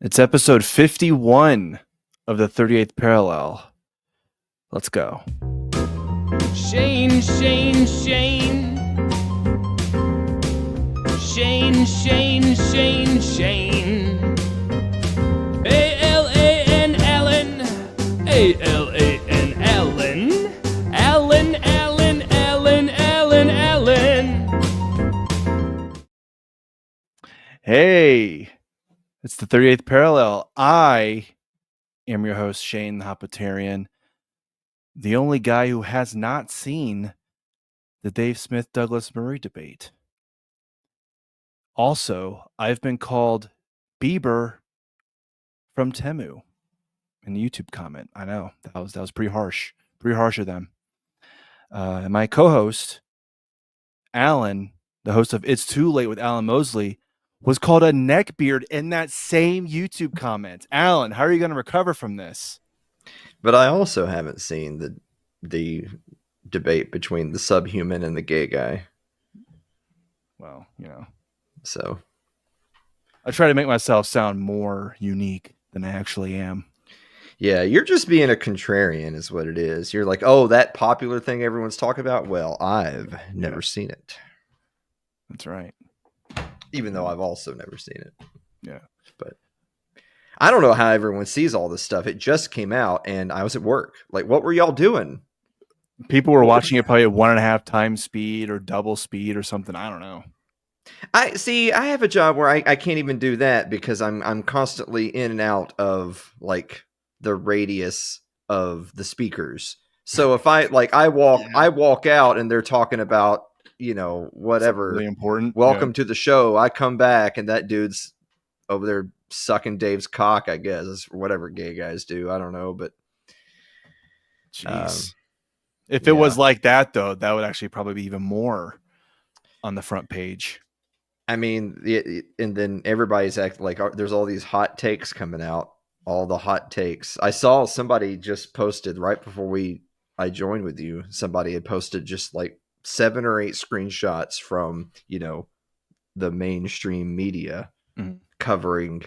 It's episode 51 of the 38th Parallel. Let's go. Shane. A-L-A-N Allen. A-L-A-N Allen. Allen. Hey, it's the 38th Parallel. I am your host, Shane the Hoppitarian, the only guy who has not seen the Dave Smith-Douglas Murray debate. Also, I've been called Bieber from Temu in the YouTube comment. I know, that was pretty harsh. Pretty harsh of them. And my co-host, Alan, the host of It's Too Late with Alan Mosley, was called a neckbeard in that same YouTube comment. Alan, how are you going to recover from this? But I also haven't seen the debate between the subhuman and the gay guy. Well, So I try to make myself sound more unique than I actually am. yeah, you're just being a contrarian is what it is. You're like, oh, that popular thing everyone's talking about? Well, I've never seen it. That's right. Even though I've also never seen it. Yeah. But I don't know how everyone sees all this stuff. It just came out and I was at work. Like, what were y'all doing? People were watching it probably at 1.5 times speed or double speed or something. I don't know. I have a job where I can't even do that because I'm constantly in and out of like the radius of the speakers. So if I walk out and they're talking about, whatever, Really important. welcome to the show. I come back and that dude's over there sucking Dave's cock, I guess, or whatever gay guys do. I don't know, but jeez. If it was like that, though, that would actually probably be even more on the front page. I mean, and then everybody's acting like there's all these hot takes coming out. All the hot takes. I saw somebody just posted right before I joined with you. Somebody had posted just like 7 or 8 screenshots from, the mainstream media covering.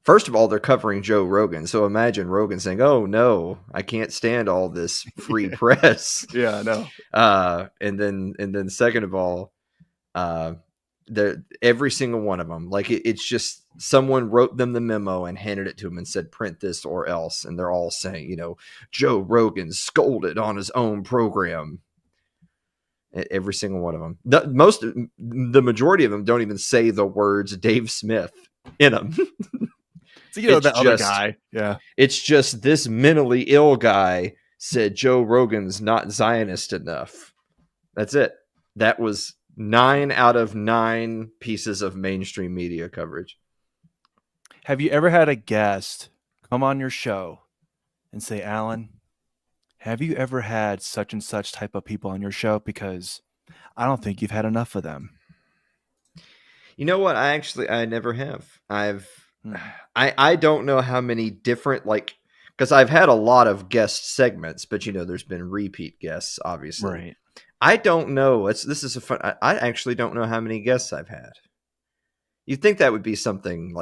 First of all, they're covering Joe Rogan. So imagine Rogan saying, "Oh no, I can't stand all this free press." Yeah, I know. And then second of all, every single one of them, like it's just someone wrote them the memo and handed it to them and said, "Print this or else." And they're all saying, Joe Rogan scolded on his own program. Every single one of them. The majority of them don't even say the words Dave Smith in them. So that other guy. Yeah. It's just this mentally ill guy said Joe Rogan's not Zionist enough. That's it. That was 9 out of 9 pieces of mainstream media coverage. Have you ever had a guest come on your show and say, "Alan, have you ever had such and such type of people on your show? Because I don't think you've had enough of them." You know what? I never have. I don't know how many different, because I've had a lot of guest segments, but there's been repeat guests, obviously. Right. I don't know. This is a fun. I actually don't know how many guests I've had. You'd think that would be something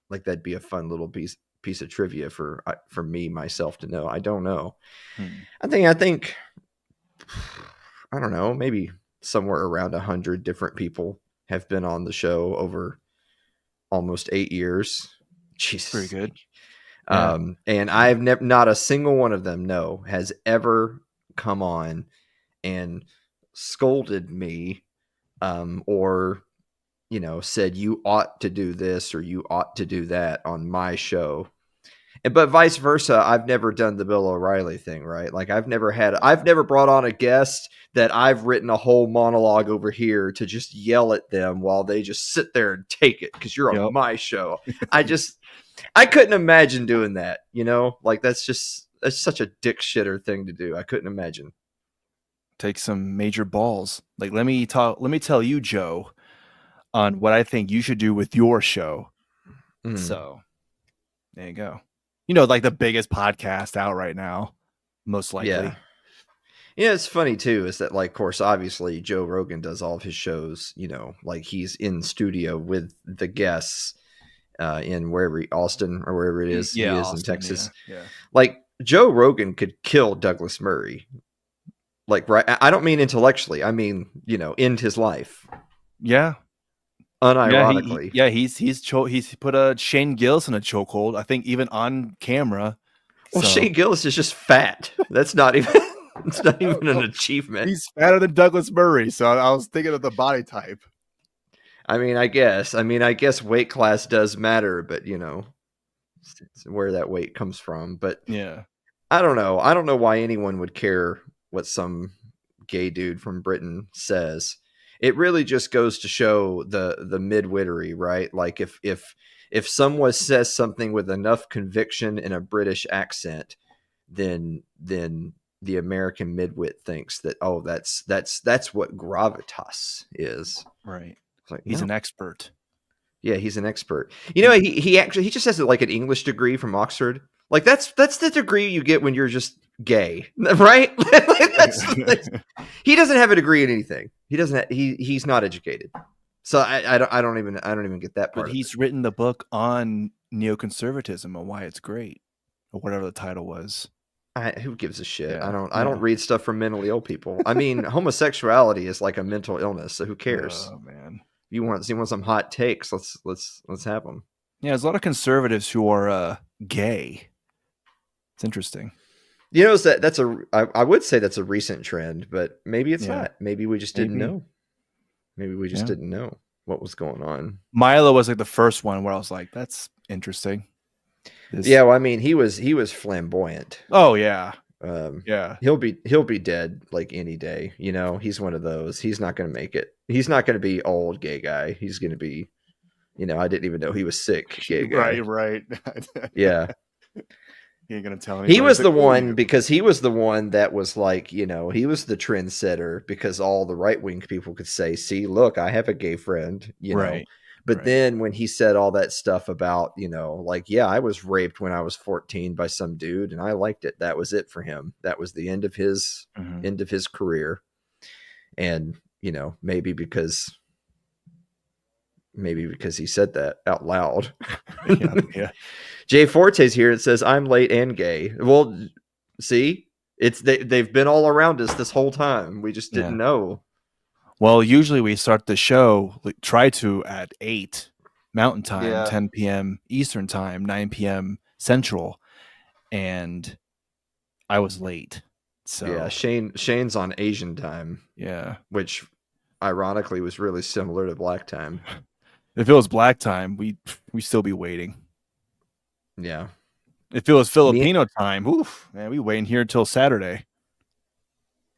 that'd be a fun little piece of trivia for me myself to know. I don't know. I think I don't know, maybe somewhere around 100 different people have been on the show over almost 8 years. Jesus. Pretty good. And I've not a single one of them has ever come on and scolded me or said you ought to do this or you ought to do that on my show. But vice versa, I've never done the Bill O'Reilly thing, right? Like I've never brought on a guest that I've written a whole monologue over here to just yell at them while they just sit there and take it because you're on my show. I couldn't imagine doing that, like that's such a dick shitter thing to do. I couldn't imagine. Take some major balls. Like let me tell you, Joe, on what I think you should do with your show. So there you go. Like the biggest podcast out right now, most likely. Yeah, it's funny too, is that of course, obviously Joe Rogan does all of his shows, like he's in studio with the guests. in wherever Austin or wherever it is he Yeah, is in Austin. Texas. Yeah. Like Joe Rogan could kill Douglas Murray. Like, right? I don't mean intellectually. I mean, end his life Yeah. unironically. He's put a Shane Gillis in a chokehold. I think even on camera. Well, So Shane Gillis is just fat. That's not even. It's not even an achievement. he's fatter than Douglas Murray. So I was thinking of the body type. I mean, I guess weight class does matter, but it's where that weight comes from. But Yeah. I don't know. I don't know why anyone would care what some gay dude from Britain says. It really just goes to show the midwittery, right? Like if someone says something with enough conviction in a British accent, then the American midwit thinks that, oh, that's what gravitas is. Right. It's like, He's no. an expert. Yeah, he's an expert. He just has like an English degree from Oxford. Like that's the degree you get when you're just gay, right? He doesn't have a degree in anything. He's not educated. So I don't even get that part. But he's written the book on neoconservatism and why it's great, or whatever the title was. Who gives a shit? Yeah, I don't read stuff from mentally ill people. I mean, homosexuality is like a mental illness, so who cares? Oh man. You want some hot takes? Let's have them. Yeah, there's a lot of conservatives who are gay. It's interesting. I would say that's a recent trend, but maybe it's not. Maybe we just didn't know. Maybe we just didn't know what was going on. Milo was like the first one where I was like, that's interesting. Yeah, well, I mean, he was flamboyant. Oh yeah. Yeah. He'll be dead like any day. He's one of those. He's not going to make it. He's not going to be old gay guy. He's going to be, I didn't even know he was sick gay guy. Right. Yeah. He ain't gonna tell anybody. He was the one because he was the one that was like, he was the trendsetter because all the right wing people could say, "See, look, I have a gay friend," Right. But then when he said all that stuff about, like, yeah, I was raped when I was 14 by some dude and I liked it. That was it for him. That was the end of his career. And, maybe because he said that out loud. Yeah. Jay Forte's here. It says, "I'm late and gay." Well, see, they've been all around us this whole time. We just didn't know. Well, usually we start the show, try to at 8 Mountain Time, 10 p.m. Eastern Time, 9 p.m. Central, and I was late. So yeah, Shane's on Asian time. Yeah, which ironically was really similar to Black time. If it was Black time, we still be waiting. Yeah. If it was Filipino time, oof, man, we waiting here until Saturday.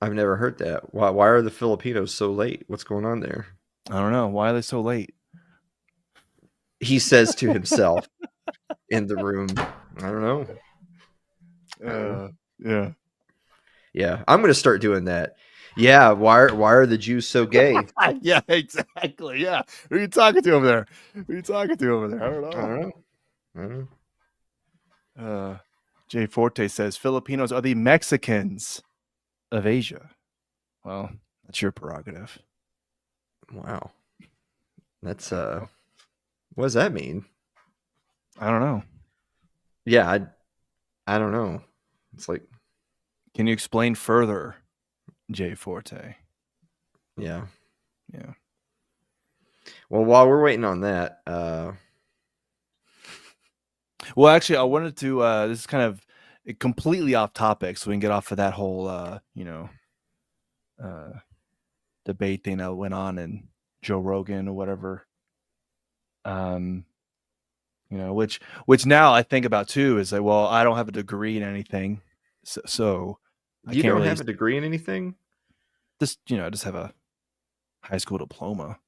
I've never heard that. Why are the Filipinos so late? What's going on there? I don't know. Why are they so late? He says to himself in the room. I don't know. Yeah. I'm going to start doing that. Yeah. Why are the Jews so gay? Yeah, exactly. Yeah. Who are you talking to over there? I don't know. Jay Forte says Filipinos are the Mexicans of Asia. Well, that's your prerogative. Wow. That's what does that mean? I don't know. Yeah, I don't know. It's like, can you explain further, Jay Forte? Yeah. Yeah. Well, while we're waiting on that, well, actually, I wanted to. This is kind of completely off topic, so we can get off of that whole, debate thing that went on in Joe Rogan or whatever. Which now I think about too is like, well, I don't have a degree in anything, so you don't have a degree in anything. Just I just have a high school diploma.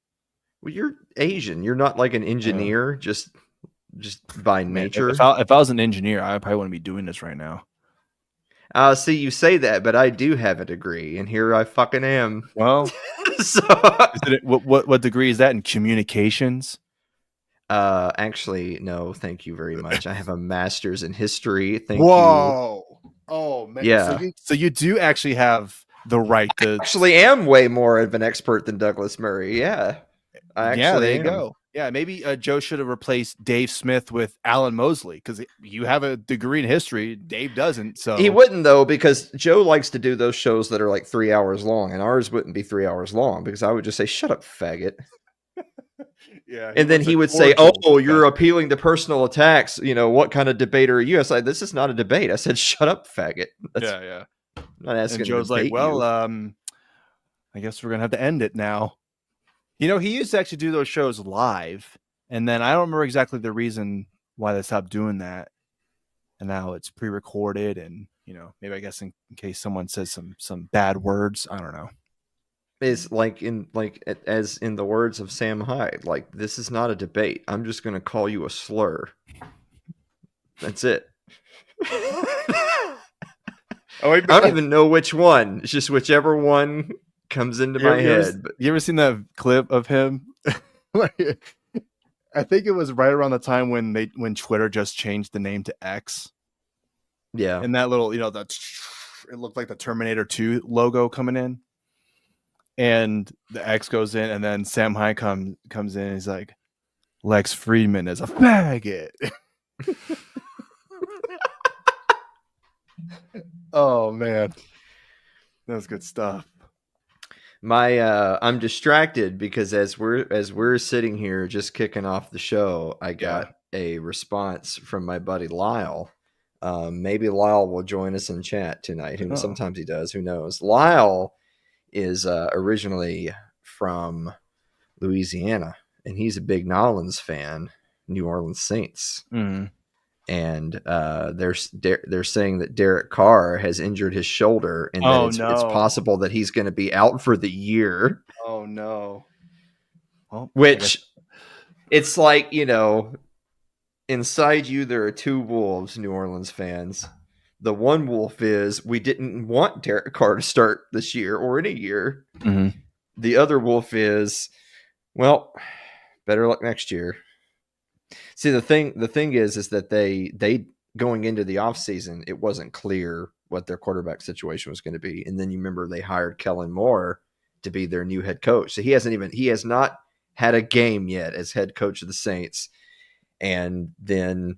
Well, you're Asian. You're not like an engineer, just by nature. If I was an engineer, I probably wouldn't be doing this right now. See, you say that, but I do have a degree, and here I fucking am. Well, so what degree is that in communications? Actually, no, thank you very much. I have a master's in history. Thank you. Oh man. Yeah. So you do actually have the right to. I actually am way more of an expert than Douglas Murray. Yeah. There you go. Yeah, maybe Joe should have replaced Dave Smith with Alan Mosley because you have a degree in history. Dave doesn't. He So wouldn't though, because Joe likes to do those shows that are like 3 hours long, and ours wouldn't be 3 hours long because I would just say, "Shut up, faggot." yeah, he And then wants a he would say, cordial "Oh, you're discussion. appealing to personal attacks. What kind of debater are you?" I said, "This is not a debate." I said, "Shut up, faggot." That's Yeah. I'm not And asking to Joe's like, debate well, you. I guess we're gonna have to end it now. He used to actually do those shows live, and then I don't remember exactly the reason why they stopped doing that. And now it's pre-recorded, and maybe I guess in case someone says some bad words, I don't know. Is as in the words of Sam Hyde, like, this is not a debate. I'm just going to call you a slur. That's it. Oh, I don't even know which one. It's just whichever one comes into my head. But you ever seen that clip of him? I think it was right around the time when Twitter just changed the name to X, yeah, and that little it looked like the Terminator 2 logo coming in, and the X goes in, and then Sam Hyde comes in, and he's like, Lex Friedman is a faggot. Oh man, that was good stuff. I'm distracted because as we're sitting here just kicking off the show, I got a response from my buddy Lyle. Maybe Lyle will join us in chat tonight. Sometimes he does. Who knows? Lyle is originally from Louisiana, and he's a big Nolans fan, New Orleans Saints. Mm-hmm. And they're saying that Derek Carr has injured his shoulder, and that it's possible that he's going to be out for the year. Oh no! Well, which it's like, inside you there are two wolves, New Orleans fans. The one wolf is we didn't want Derek Carr to start this year or any year. Mm-hmm. The other wolf is, well, better luck next year. See, the thing is that they going into the offseason, it wasn't clear what their quarterback situation was going to be. And then you remember they hired Kellen Moore to be their new head coach. So he has not had a game yet as head coach of the Saints. And then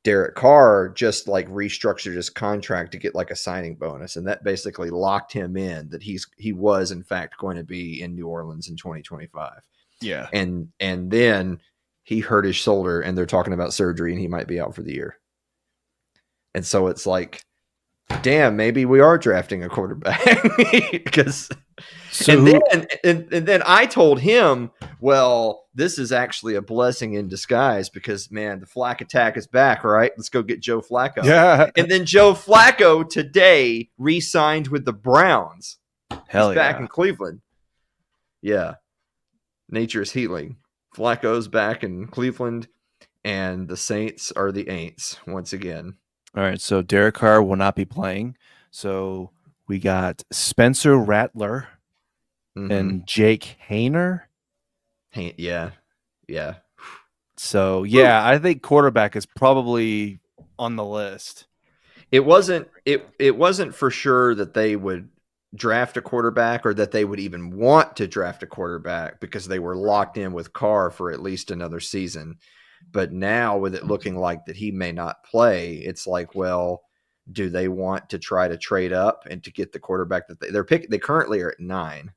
Derek Carr just like restructured his contract to get like a signing bonus. And that basically locked him in that he was in fact going to be in New Orleans in 2025. Yeah. And then he hurt his shoulder and they're talking about surgery and he might be out for the year. And so it's like, damn, maybe we are drafting a quarterback. And then I told him, well, this is actually a blessing in disguise because, man, the Flack attack is back, right? Let's go get Joe Flacco. Yeah. And then Joe Flacco today re-signed with the Browns. He's back in Cleveland. Yeah. Nature is healing. Flacco's back in Cleveland, and the Saints are the Aints once again. All right, so Derek Carr will not be playing. So we got Spencer Rattler and Jake Hayner. Yeah. So yeah, I think quarterback is probably on the list. It wasn't for sure that they would draft a quarterback or that they would even want to draft a quarterback because they were locked in with Carr for at least another season. But now with it looking like that he may not play, it's like, well, do they want to try to trade up and to get the quarterback that they're picking? They currently are at 9.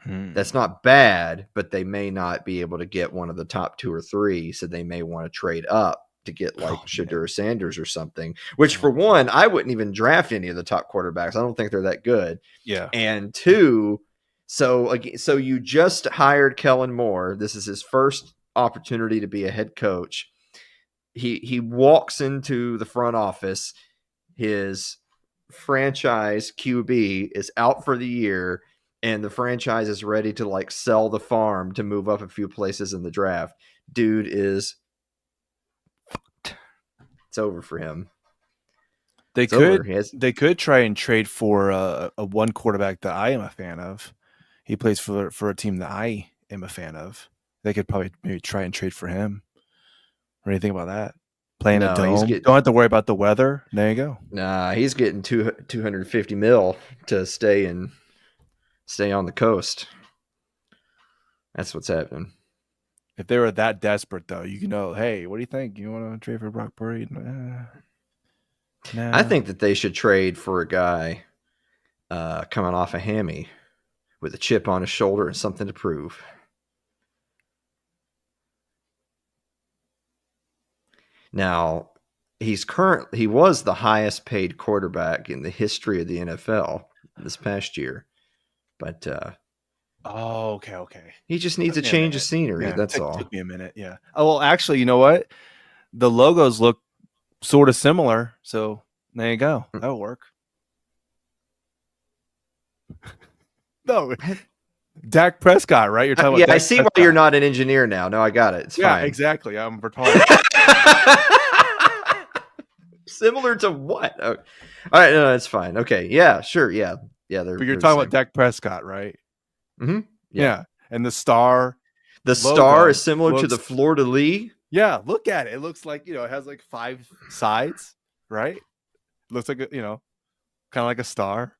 That's not bad, but they may not be able to get one of the top 2 or 3. So they may want to trade up to get like Shadur Sanders or something, which for one, I wouldn't even draft any of the top quarterbacks. I don't think they're that good. Yeah. And 2, so you just hired Kellen Moore. This is his first opportunity to be a head coach. He walks into the front office. His franchise QB is out for the year, and the franchise is ready to like sell the farm to move up a few places in the draft. Dude is fucked. It's over for him. They could try and trade for a one quarterback that I am a fan of. He plays for a team that I am a fan of. They could probably maybe try and trade for him. What do you think about that? Playing a dome. Don't have to worry about the weather. There you go. Nah, he's getting $250 million to stay on the coast. That's what's happening. If they were that desperate, though, you know, hey, what do you think? You want to trade for Brock Purdy? I Nah. think that they should trade for a guy coming off a hammy with a chip on his shoulder and something to prove. Now, he was the highest paid quarterback in the history of the NFL this past year, but Oh, okay. he just needs a Took me a change of minute. scenery. Yeah, That's took all. me a minute. Yeah. Oh, well, actually, you know what? The logos look sort of similar, so there you go. That'll work. No, Dak Prescott, right? You're talking about I Dak see Prescott. why you're not an engineer now. No, I got it. It's fine. Exactly. I'm retarded. Similar to what? Oh, all right, no, it's fine. Okay, yeah, sure, yeah. They're. But you're They're talking the about Dak Prescott, right? Mm-hmm. Yeah. And the star The logo star is similar to looks, the Fleur de Lis. Yeah, look at it. It looks like, it has like 5 sides, right? Looks like, kind of like a star.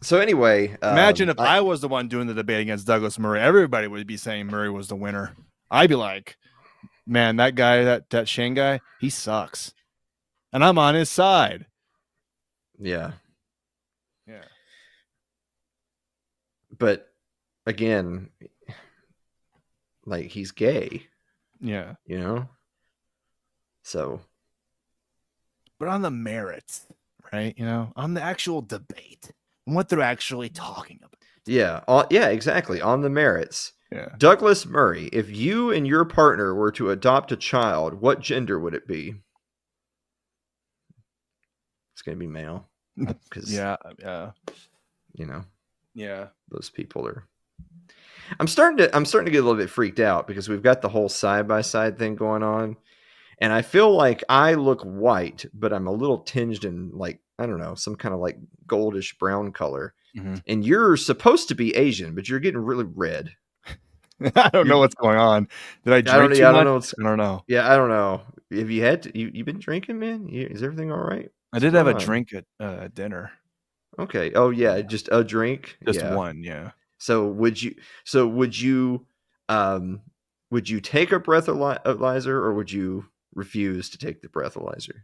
So anyway, Imagine if I was the one doing the debate against Douglas Murray. Everybody would be saying Murray was the winner. I'd be like, man, that guy, that Shane guy, he sucks. And I'm on his side. Yeah. Yeah. But again, like he's gay. Yeah. So. But on the merits, right? On the actual debate and what they're actually talking about. Yeah. Exactly. On the merits. Yeah. Douglas Murray, if you and your partner were to adopt a child, what gender would it be? It's going to be male. Yeah. Yeah. Those people are. I'm starting to get a little bit freaked out because we've got the whole side-by-side thing going on. And I feel like I look white, but I'm a little tinged in like, I don't know, some kind of like goldish brown color. Mm-hmm. And you're supposed to be Asian, but you're getting really red. I don't know what's going on. Did I drink too much? I don't know. Yeah, I don't know. Have you had to, you been drinking, man? Is everything all right? I did have a drink at dinner. Okay. Oh yeah, just a drink. Just one. Yeah. So would you take a breathalyzer or would you refuse to take the breathalyzer?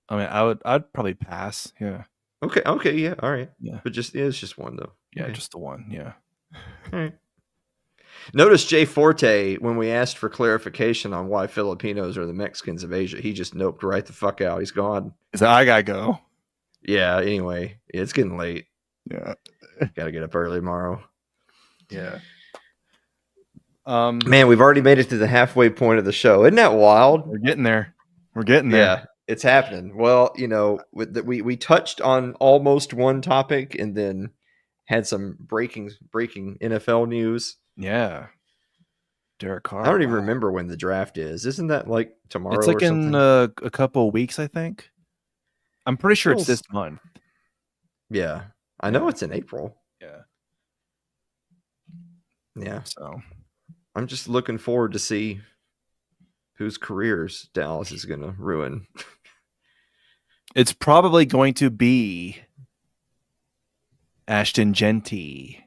I mean, I'd probably pass. Yeah. Okay. Yeah. All right. Yeah. But it's just one though. Yeah. Okay. Just the one. Yeah. All right. Notice Jay Forte, when we asked for clarification on why Filipinos are the Mexicans of Asia, he just noped right the fuck out. He's gone. So I gotta go. Yeah. Anyway, it's getting late. Yeah. Gotta get up early tomorrow. Yeah. Man, we've already made it to the halfway point of the show. Isn't that wild? We're getting there. Yeah, it's happening. Well, we touched on almost one topic and then had some breaking NFL news. Yeah. Derek Carr. I don't even remember when the draft is. Isn't that like tomorrow? It's like or something? in a couple of weeks, I think. I'm pretty sure it's this month. Yeah. I know it's in April. Yeah. Yeah. So I'm just looking forward to see whose careers Dallas is going to ruin. It's probably going to be Ashton Genty.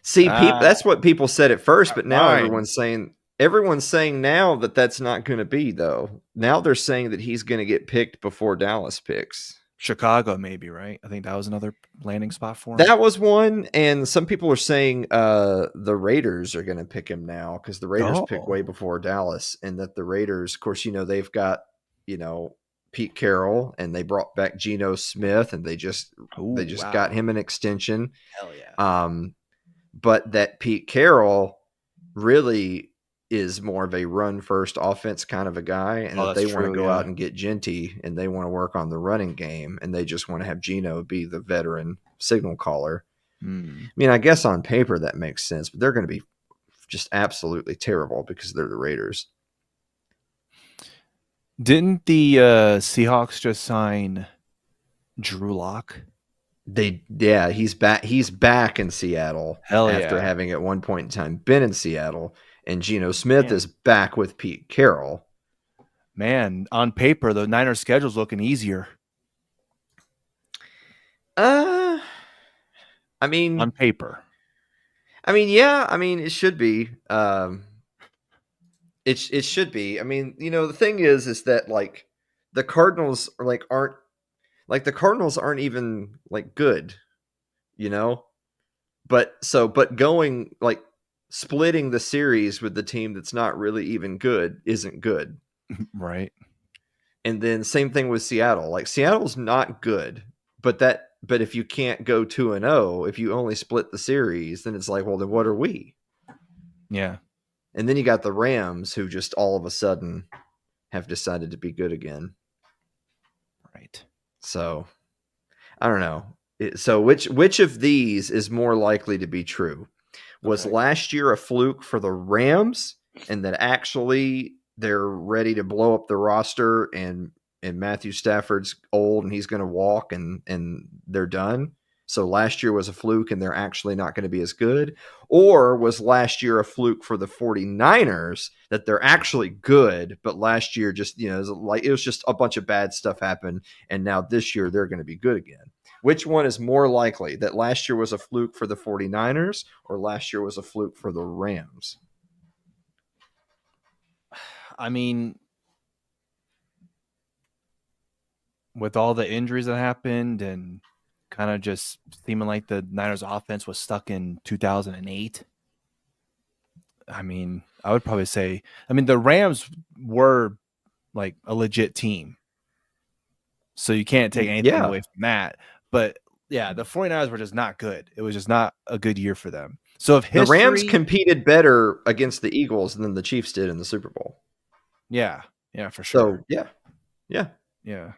See, that's what people said at first, but now fine. everyone's saying now that that's not going to be, though. Now they're saying that he's going to get picked before Dallas picks. Chicago, maybe, right? I think that was another landing spot for him. That was one, and some people are saying the Raiders are going to pick him now because the Raiders pick way before Dallas, and that the Raiders, of course, they've got Pete Carroll, and they brought back Geno Smith, and they just got him an extension. Hell yeah! But that Pete Carroll really is more of a run first offense kind of a guy, and that they want to go out and get Genty, and they want to work on the running game, and they just want to have Geno be the veteran signal caller. I mean, I guess on paper that makes sense, but they're going to be just absolutely terrible because they're the Raiders. Didn't the Seahawks just sign Drew Lock? He's back. He's back in Seattle after having at one point in time been in Seattle, and Geno Smith is back with Pete Carroll. Man, on paper, the Niners' schedule's looking easier. I mean, on paper, I mean, yeah, I mean, it should be. It should be. I mean, the thing is that like the Cardinals are the Cardinals aren't even like good, you know. But going like splitting the series with the team that's not really even good isn't good. Right. And then same thing with Seattle. Like Seattle's not good, but if you can't go 2-0, if you only split the series, then it's like, well, then what are we? Yeah. And then you got the Rams who just all of a sudden have decided to be good again. Right. So, I don't know. So which of these is more likely to be true? Was Okay. last year a fluke for the Rams and that actually they're ready to blow up the roster and Matthew Stafford's old and he's going to walk and they're done? So last year was a fluke and they're actually not going to be as good? Or was last year a fluke for the 49ers that they're actually good, but last year just, it was just a bunch of bad stuff happened and now this year they're going to be good again? Which one is more likely, that last year was a fluke for the 49ers or last year was a fluke for the Rams? I mean, with all the injuries that happened and kind of just seeming like the Niners offense was stuck in 2008, I mean, I would probably say, the Rams were like a legit team. So you can't take anything Yeah. away from that. But yeah, the 49ers were just not good. It was just not a good year for them. So if The Rams history, competed better against the Eagles than the Chiefs did in the Super Bowl. yeah, for sure. So, yeah. Yeah. Yeah.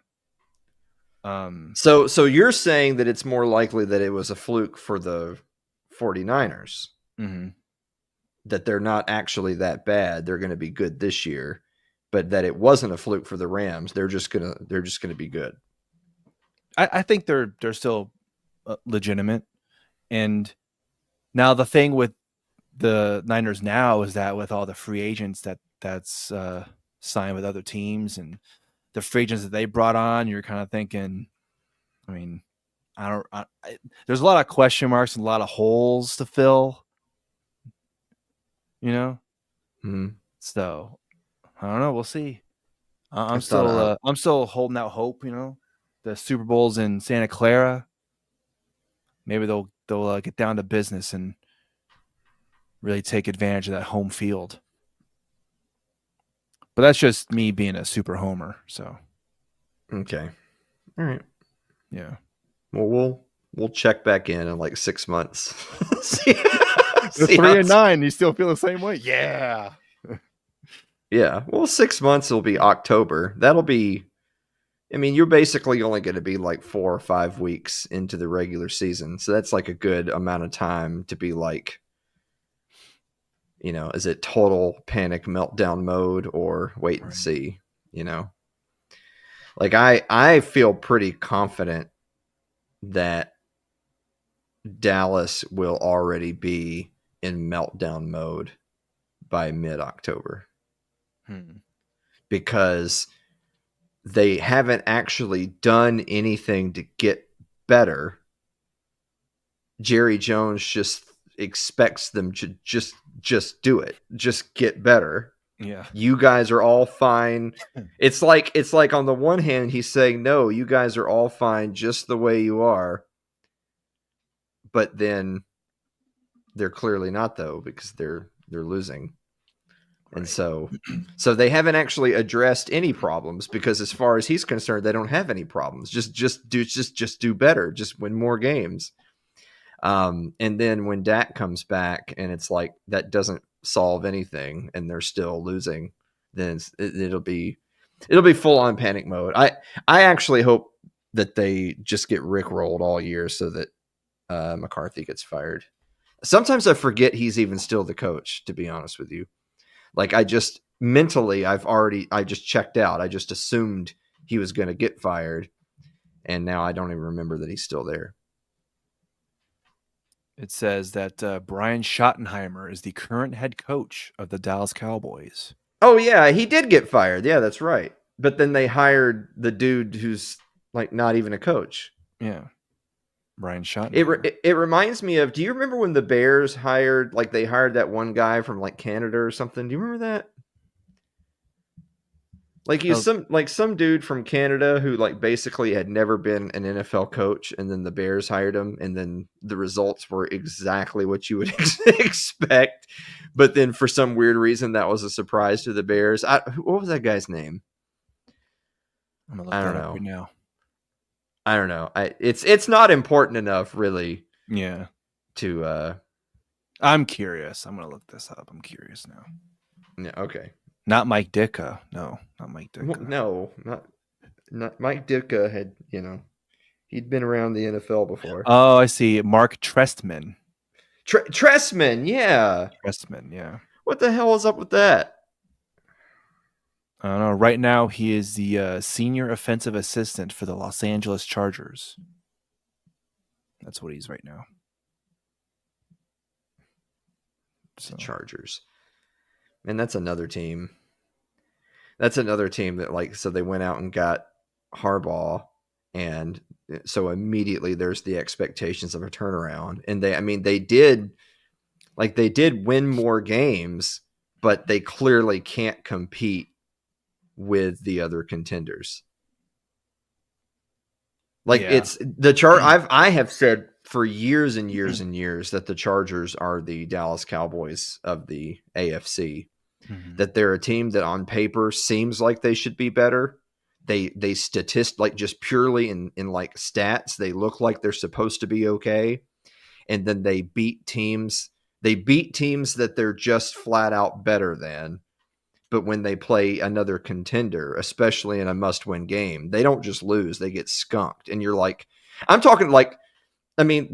So you're saying that it's more likely that it was a fluke for the 49ers, mm-hmm. that they're not actually that bad. They're going to be good this year, but that it wasn't a fluke for the Rams. They're just going to be good. I think they're still legitimate. And now the thing with the Niners now is that with all the free agents that's signed with other teams and the free agents that they brought on, you're kind of thinking, I mean, there's a lot of question marks and a lot of holes to fill, Mm-hmm. So I don't know. We'll see. I thought, I'm still holding out hope. The Super Bowl's in Santa Clara. Maybe they'll get down to business and really take advantage of that home field. But that's just me being a super homer. So okay. All right. yeah. Well, we'll check back in like 6 months. see, You're 3-9. You still feel the same way? Yeah. Yeah. Well, 6 months will be October. That'll be. I mean, you're basically only going to be like 4 or 5 weeks into the regular season, so that's like a good amount of time to be like, is it total panic meltdown mode or wait and see? Like I feel pretty confident that Dallas will already be in meltdown mode by mid-October. Because they haven't actually done anything to get better. Jerry Jones just expects them to just do it. Just get better. Yeah. You guys are all fine. It's like on the one hand he's saying, "No, you guys are all fine just the way you are." But then they're clearly not, though, because they're losing. Right. And so they haven't actually addressed any problems, because as far as he's concerned, they don't have any problems. Just do better, just win more games. And then when Dak comes back and it's like that doesn't solve anything and they're still losing, then it'll be full on panic mode. I actually hope that they just get rickrolled all year so that McCarthy gets fired. Sometimes I forget he's even still the coach, to be honest with you. Like I just mentally, I just checked out. I just assumed he was going to get fired. And now I don't even remember that he's still there. It says that Brian Schottenheimer is the current head coach of the Dallas Cowboys. Oh, yeah, he did get fired. Yeah, that's right. But then they hired the dude who's like not even a coach. Yeah. Brian It, Schottenheimer. it it reminds me of. Do you remember when the Bears hired they hired that one guy from like Canada or something? Do you remember that? Like That he's was- some dude from Canada who like basically had never been an NFL coach, and then the Bears hired him, and then the results were exactly what you would expect. But then for some weird reason, that was a surprise to the Bears. What was that guy's name? I'm gonna look I don't that up know. right now. I don't know. It's not important enough really Yeah, to I'm curious. I'm gonna look this up. I'm curious now. yeah, okay. Not Mike Ditka. No, not Mike Well, Ditka. no, not Mike Ditka had, he'd been around the NFL before. Oh, I see. Mark Trestman. Tressman, yeah. Trestman, yeah. What the hell is up with that? I don't know. Right now, he is the senior offensive assistant for the Los Angeles Chargers. That's what he's right now. So. Chargers. And that's another team. That's another team that so they went out and got Harbaugh, and so immediately there's the expectations of a turnaround. And they did win more games, but they clearly can't compete with the other contenders. It's the I have said for years and years and years that the Chargers are the Dallas Cowboys of the AFC. Mm-hmm. That they're a team that on paper seems like they should be better. They just purely in like stats, they look like they're supposed to be okay. And then they beat teams that they're just flat out better than. But when they play another contender, especially in a must-win game, they don't just lose, they get skunked. And you're like, I'm talking like,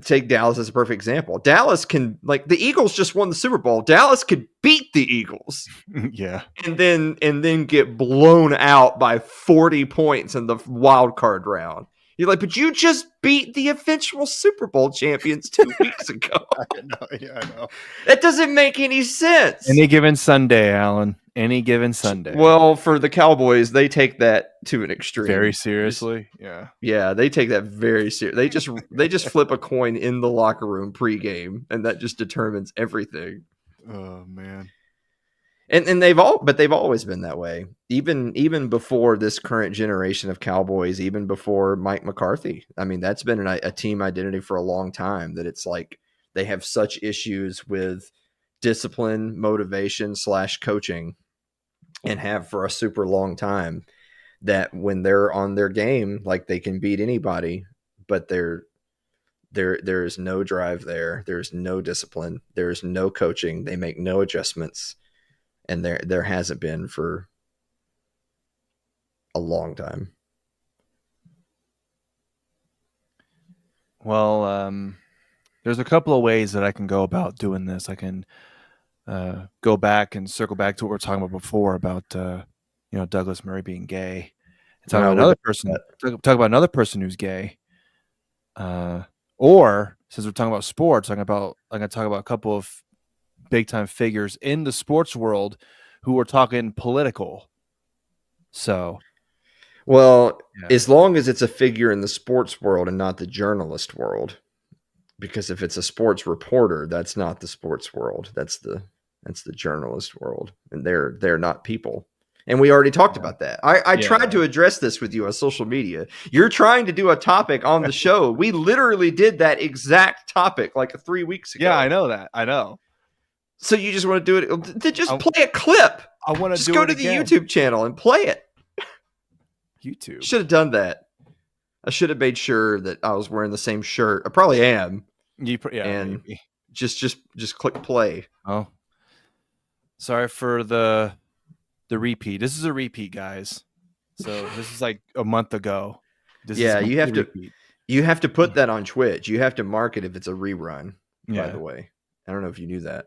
take Dallas as a perfect example. Dallas can, the Eagles just won the Super Bowl. Dallas could beat the Eagles. Yeah. And then get blown out by 40 points in the wild card round. You're like, but you just beat the eventual Super Bowl champions 2 weeks ago. I know. That doesn't make any sense. Any given Sunday, Alan. Any given Sunday. Well, for the Cowboys, they take that to an extreme. Very seriously. Yeah, they take that very seriously. They just flip a coin in the locker room pregame, and that just determines everything. Oh man. And they've always been that way. Even before this current generation of Cowboys, even before Mike McCarthy. That's been a team identity for a long time, that it's like they have such issues with discipline, motivation / coaching, and have for a super long time, that when they're on their game, they can beat anybody, but there is no drive there. There's no discipline. There's no coaching. They make no adjustments. And there hasn't been for a long time. Well, there's a couple of ways that I can go about doing this. I can go back and circle back to what we were talking about before about Douglas Murray being gay. And talk about another person. Talk about another person who's gay. Or since we're talking about sports, I'm going to talk about a couple of big time figures in the sports world who are talking political. So, as long as it's a figure in the sports world and not the journalist world, because if it's a sports reporter, that's not the sports world. That's the journalist world, and they're not people. And we already talked about that. I tried to address this with you on social media. You're trying to do a topic on the show. We literally did that exact topic 3 weeks ago. Yeah, I know that. I know. So you just want to do it? Just play a clip. I want to just go to the YouTube channel and play it. YouTube. Should have done that. I should have made sure that I was wearing the same shirt. I probably am. And maybe. just click play. Oh, sorry for the repeat. This is a repeat, guys. So this is like a month ago. You have to put that on Twitch. You have to mark it if it's a rerun. By the way, I don't know if you knew that.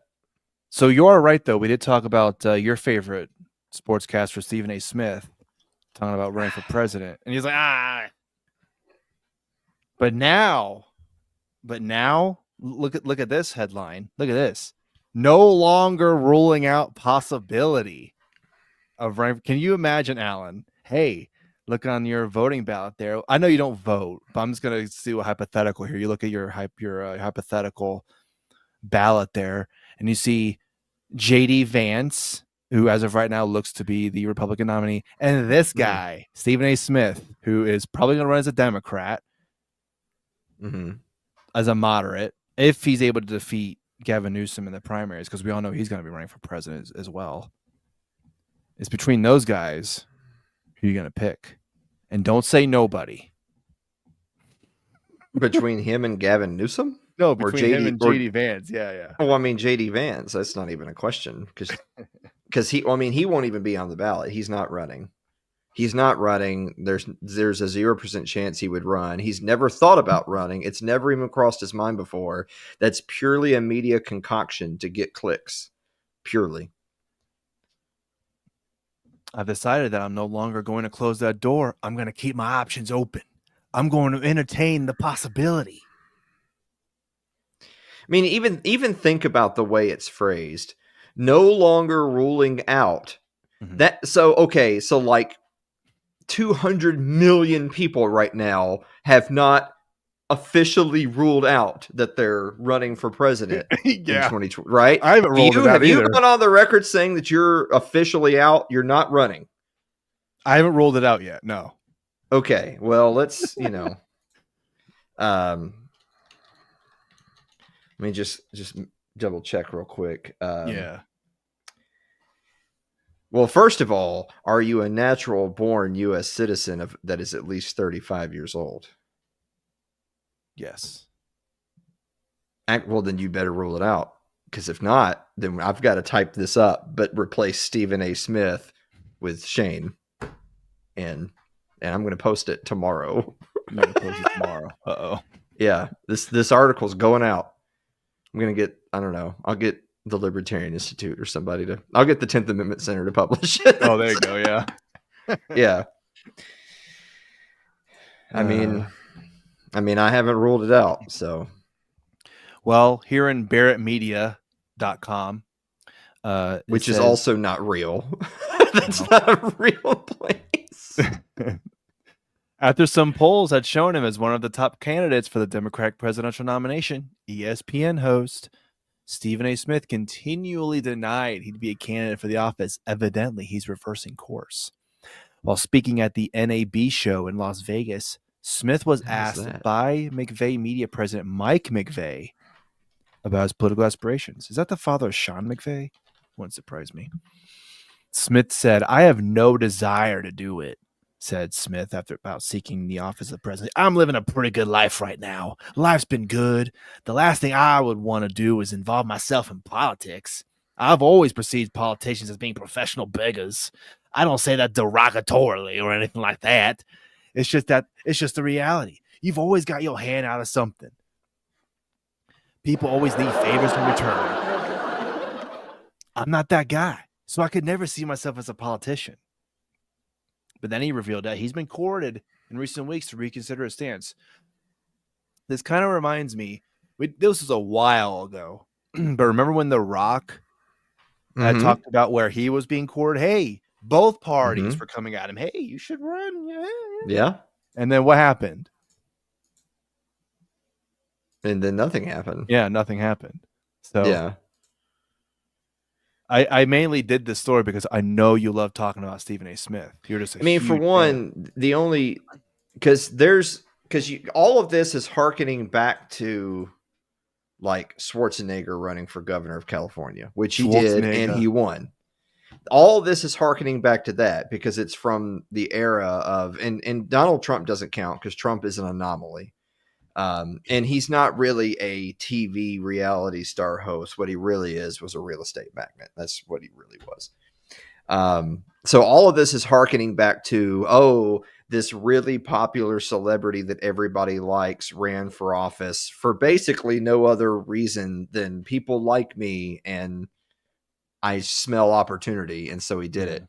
So you are right, though. We did talk about your favorite sportscaster, Stephen A. Smith, talking about running for president, and he's like, But now, look at this headline. Look at this. No longer ruling out possibility of running. Can you imagine, Alan? Hey, look on your voting ballot there. I know you don't vote, but I'm just gonna do a hypothetical here. You look at your hypothetical ballot there, and you see J.D. Vance, who as of right now looks to be the Republican nominee, and this guy, Stephen A. Smith, who is probably going to run as a Democrat, as a moderate, if he's able to defeat Gavin Newsom in the primaries, because we all know he's going to be running for president as well. It's between those guys who you're going to pick. And don't say nobody. Between him and Gavin Newsom? No, between him and J.D. Vance. Yeah. Well, I mean, J.D. Vance, that's not even a question because he won't even be on the ballot. He's not running. There's a 0% chance he would run. He's never thought about running. It's never even crossed his mind before. That's purely a media concoction to get clicks. Purely. I've decided that I'm no longer going to close that door. I'm going to keep my options open. I'm going to entertain the possibility. I mean, even think about the way it's phrased. No longer ruling out. Mm-hmm. So like 200 million people right now have not officially ruled out that they're running for president in 2020, right? I haven't ruled it out Have either. you gone on the record saying that you're officially out? You're not running? I haven't ruled it out yet, no. Okay, well, let's, let me just double check real quick. Yeah. Well, first of all, are you a natural born U.S. citizen that is at least 35 years old? Yes. Well, then you better rule it out. Because if not, then I've got to type this up, but replace Stephen A. Smith with Shane. And I'm going to post it tomorrow. I'm going to post it tomorrow. Uh-oh. Yeah, this article's going out. I'm going to get, I don't know, I'll get the Libertarian Institute or somebody I'll get the 10th Amendment Center to publish it. Oh, there you go, yeah. Yeah. I mean, I haven't ruled it out, so. Well, here in barrettmedia.com, which is also not real. That's not a real place. After some polls had shown him as one of the top candidates for the Democratic presidential nomination, ESPN host Stephen A. Smith continually denied he'd be a candidate for the office. Evidently, he's reversing course. While speaking at the NAB show in Las Vegas, Smith was asked by McVeigh media president Mike McVeigh about his political aspirations. Is that the father of Sean McVeigh? Wouldn't surprise me. Smith said, "I have no desire to do it," said Smith about seeking the office of president. "I'm living a pretty good life right now. Life's been good. The last thing I would want to do is involve myself in politics. I've always perceived politicians as being professional beggars. I don't say that derogatorily or anything like that. It's just the reality. You've always got your hand out of something. People always need favors in return. I'm not that guy, so I could never see myself as a politician." But then he revealed that he's been courted in recent weeks to reconsider his stance. This kind of reminds me, this was a while ago, but remember when The Rock had talked about where he was being courted? Hey, both parties were coming at him. Hey, you should run. Yeah. And then what happened? And then nothing happened. Yeah, nothing happened. So yeah. I mainly did this story because I know you love talking about Stephen A. Smith. You're just for one, fan. All of this is hearkening back to like Schwarzenegger running for governor of California, which he did and he won. All of this is hearkening back to that because it's from the era of and Donald Trump doesn't count because Trump is an anomaly. And he's not really a TV reality star host. What he really was a real estate magnate. That's what he really was. So all of this is hearkening back to, this really popular celebrity that everybody likes ran for office for basically no other reason than people like me and I smell opportunity. And so he did it.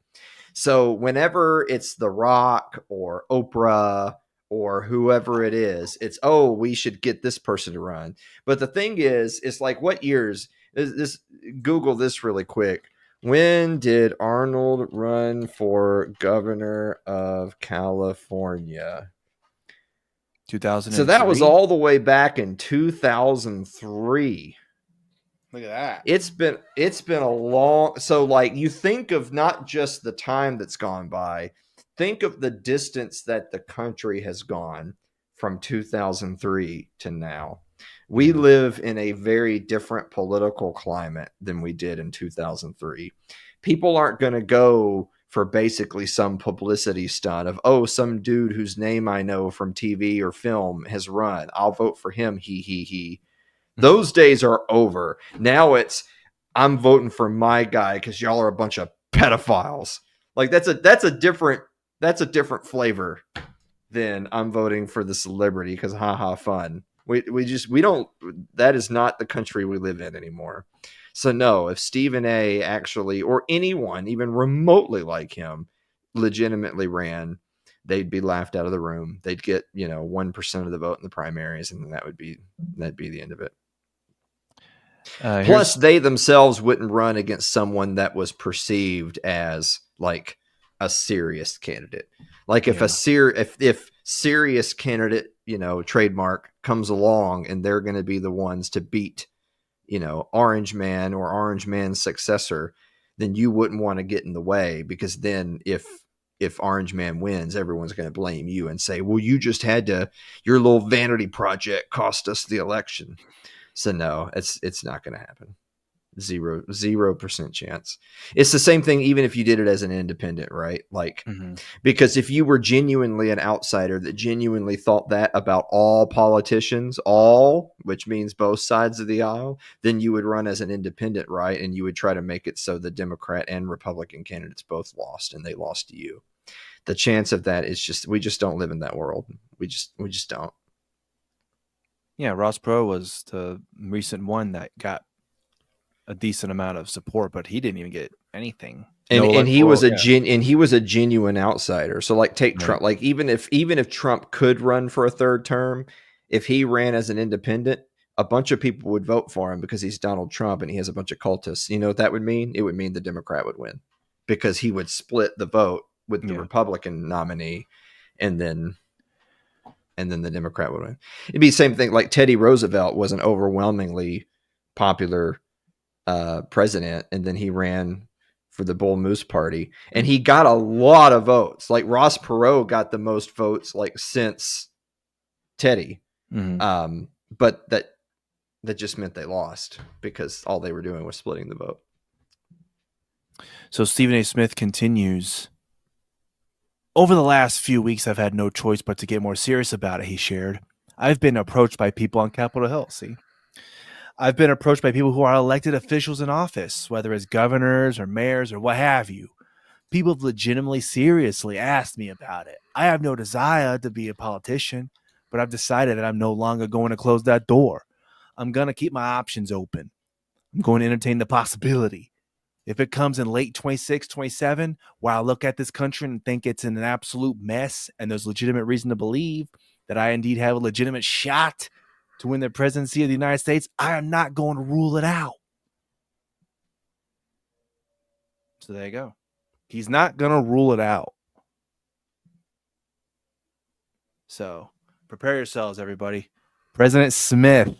So whenever it's The Rock or Oprah or whoever it is, it's, we should get this person to run. But the thing is, it's like, what years? Google this really quick. When did Arnold run for governor of California? 2003. So that was all the way back in 2003. Look at that. It's been a long, so like you think of not just the time that's gone by, think of the distance that the country has gone from 2003 to now. We live in a very different political climate than we did in 2003. People aren't going to go for basically some publicity stunt of, oh, some dude whose name I know from TV or film has run, I'll vote for him, he. Those days are over. Now it's, I'm voting for my guy because y'all are a bunch of pedophiles. Like that's a different flavor than I'm voting for the celebrity because haha fun. We don't, that is not the country we live in anymore. So no, if Stephen A actually, or anyone even remotely like him, legitimately ran, they'd be laughed out of the room. They'd get 1% of the vote in the primaries, and then that'd be the end of it. Plus, they themselves wouldn't run against someone that was perceived as like a serious candidate. Like if if serious candidate, trademark comes along and they're going to be the ones to beat, Orange Man or Orange Man's successor, then you wouldn't want to get in the way, because then if Orange Man wins, everyone's going to blame you and say, well, you just had to, your little vanity project cost us the election. So no, it's not going to happen. 0% chance. It's the same thing even if you did it as an independent, right? Like, because if you were genuinely an outsider that genuinely thought that about all politicians, which means both sides of the aisle, then you would run as an independent, right? And you would try to make it so the Democrat and Republican candidates both lost, and they lost to you. The chance of that is just, we just don't live in that world. We just don't. Yeah, Ross Perot was the recent one that got a decent amount of support, but he didn't even get anything. And he was a genuine outsider. So like take Trump, like even if Trump could run for a third term, if he ran as an independent, a bunch of people would vote for him because he's Donald Trump and he has a bunch of cultists. You know what that would mean? It would mean the Democrat would win, because he would split the vote with the Republican nominee, and then the Democrat would win. It'd be the same thing. Like Teddy Roosevelt was an overwhelmingly popular president, and then he ran for the Bull Moose Party, and he got a lot of votes. Like Ross Perot got the most votes like since Teddy, but that just meant they lost because all they were doing was splitting the vote. So Stephen A. Smith continues. Over the last few weeks, I've had no choice but to get more serious about it, he shared. I've been approached by people on Capitol Hill, I've been approached by people who are elected officials in office, whether as governors or mayors or what have you. People have legitimately, seriously asked me about it. I have no desire to be a politician, but I've decided that I'm no longer going to close that door. I'm going to keep my options open. I'm going to entertain the possibility. If it comes in late 26, 27, where I look at this country and think it's in an absolute mess and there's legitimate reason to believe that I indeed have a legitimate shot to win the presidency of the United States, I am not going to rule it out. So there you go. He's not going to rule it out. So prepare yourselves, everybody. President Smith.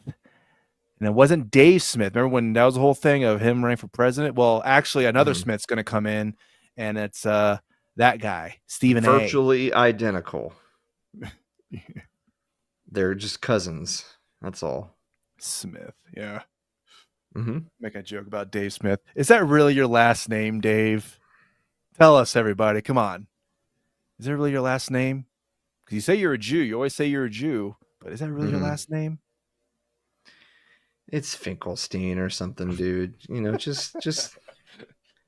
And it wasn't Dave Smith. Remember when that was the whole thing of him running for president? Well, actually, another Smith's going to come in, and it's that guy, Stephen A. Virtually identical. They're just cousins. That's all. Smith, yeah. Make a joke about Dave Smith. Is that really your last name, Dave? Tell us, everybody. Come on. Is that really your last name? Because you say you're a Jew. You always say you're a Jew. But is that really your last name? It's Finkelstein or something, dude. Just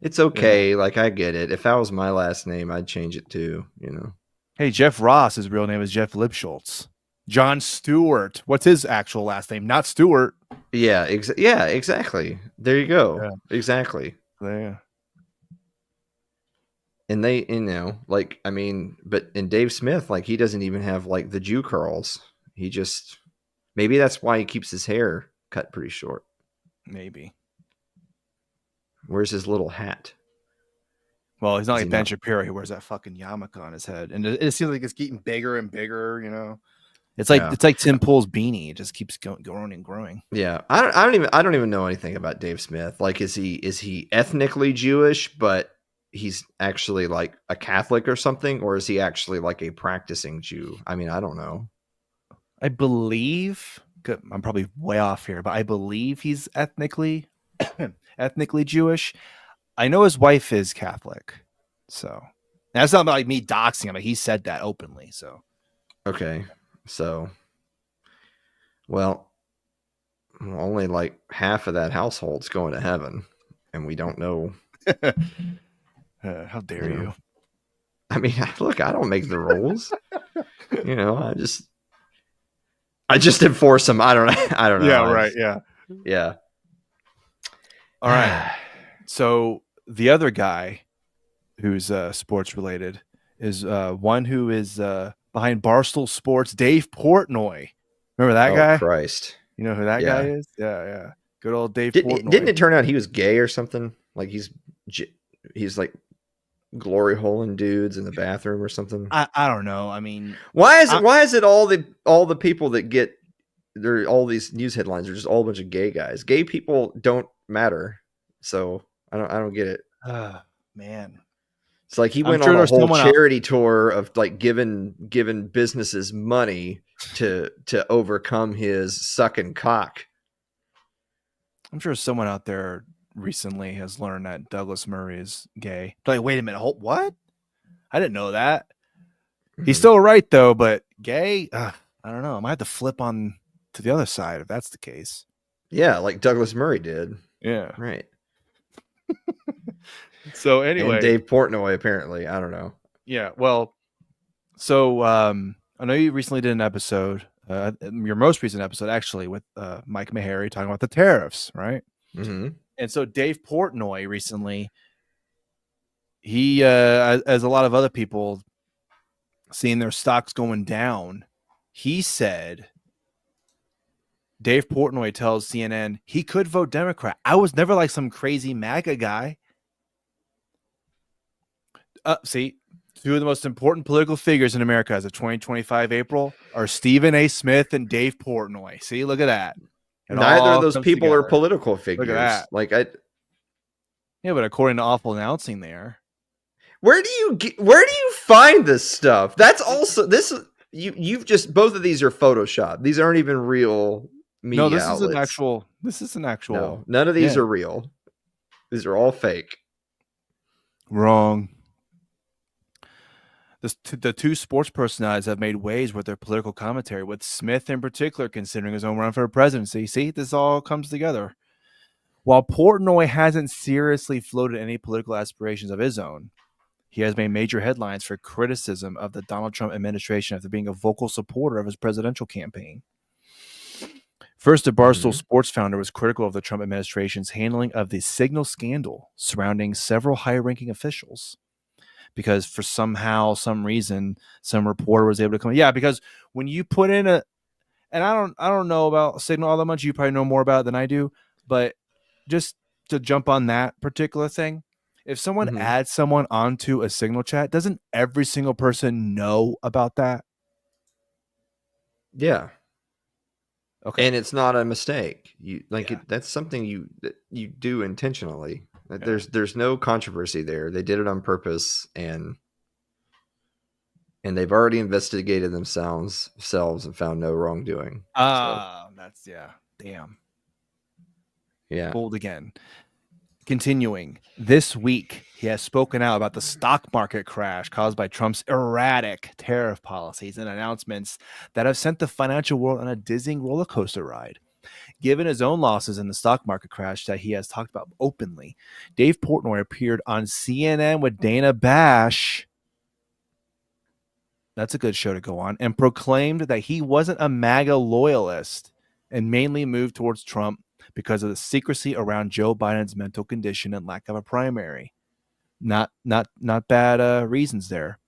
it's okay. Yeah. Like, I get it. If that was my last name, I'd change it too, Hey, Jeff Ross, his real name is Jeff Lipschultz. John Stewart. What's his actual last name? Not Stewart. Yeah, exactly. There you go. Yeah. Exactly. There. And they, but in Dave Smith, like, he doesn't even have like the Jew curls. He just, maybe that's why he keeps his hair cut pretty short. Maybe. Where's his little hat? Well, he's not Is like he Ben not? Shapiro. He wears that fucking yarmulke on his head, and it seems like it's getting bigger and bigger. It's Yeah. like Tim Pool's beanie. It just keeps growing and growing. Yeah, I don't even know anything about Dave Smith. Like, is he ethnically Jewish, but he's actually like a Catholic or something, or is he actually like a practicing Jew? I mean, I don't know. I believe. I'm probably way off here, but I believe he's ethnically Jewish. I know his wife is Catholic, so that's not like me doxing him. Like, he said that openly. So Okay, so well, only like half of that household's going to heaven, and we don't know. how dare You know, you? I mean, look, I don't make the rules. I just enforce them. I don't know. I don't know. Yeah, right. Yeah. Yeah. All right. So the other guy who's sports related is one who is behind Barstool Sports, Dave Portnoy. Remember that Oh guy? Christ. You know who that guy Yeah. is? Yeah. Good old Dave Didn't Portnoy. it turn out he was gay or something? Like he's like glory holing dudes in the bathroom or something. I don't know. I mean, Why is it all the people that get there, all these news headlines are just all a bunch of gay guys? Gay people don't matter. So I don't get it. man. It's like he I'm went sure on a there's whole someone out. charity tour of like giving businesses money to overcome his sucking cock. I'm sure someone out there recently has learned that Douglas Murray is gay. Like, wait a minute, what? I didn't know that. He's still right though, but gay? I don't know. I might have to flip on to the other side if that's the case. Yeah, like Douglas Murray did. Yeah. Right. So anyway, and Dave Portnoy apparently. I don't know. Yeah. Well, so I know you recently did an episode, your most recent episode actually, with Mike Maharrey talking about the tariffs, right? Mm-hmm. And so Dave Portnoy recently, he, as a lot of other people, seeing their stocks going down, he said, Dave Portnoy tells CNN he could vote Democrat. I was never like some crazy MAGA guy. See, two of the most important political figures in America as of 2025 April are Stephen A. Smith and Dave Portnoy. See, look at that. Neither of those people are political figures. Look at that. Yeah, but according to Awful Announcing there. Where do you find this stuff? That's also this you've just both of these are Photoshop. These aren't even real media No, this outlets. is an actual. No, none of these are real. These are all fake. Wrong. The two sports personalities have made waves with their political commentary, with Smith in particular considering his own run for presidency. See, this all comes together. While Portnoy hasn't seriously floated any political aspirations of his own, he has made major headlines for criticism of the Donald Trump administration after being a vocal supporter of his presidential campaign. First, the Barstool Sports founder was critical of the Trump administration's handling of the Signal scandal surrounding several high-ranking officials. Because for some reason, some reporter was able to come. Yeah, because when you put in and I don't know about Signal all that much. You probably know more about it than I do. But just to jump on that particular thing, if someone adds someone onto a Signal chat, doesn't every single person know about that? Yeah. Okay. And it's not a mistake. That's something you do intentionally. Yeah. There's no controversy there. They did it on purpose, and they've already investigated themselves and found no wrongdoing. That's damn. Yeah. Fooled again. Continuing, this week he has spoken out about the stock market crash caused by Trump's erratic tariff policies and announcements that have sent the financial world on a dizzying roller coaster ride. Given his own losses in the stock market crash that he has talked about openly, Dave Portnoy appeared on CNN with Dana Bash. That's a good show to go on. And proclaimed that he wasn't a MAGA loyalist and mainly moved towards Trump because of the secrecy around Joe Biden's mental condition and lack of a primary. Not bad reasons there.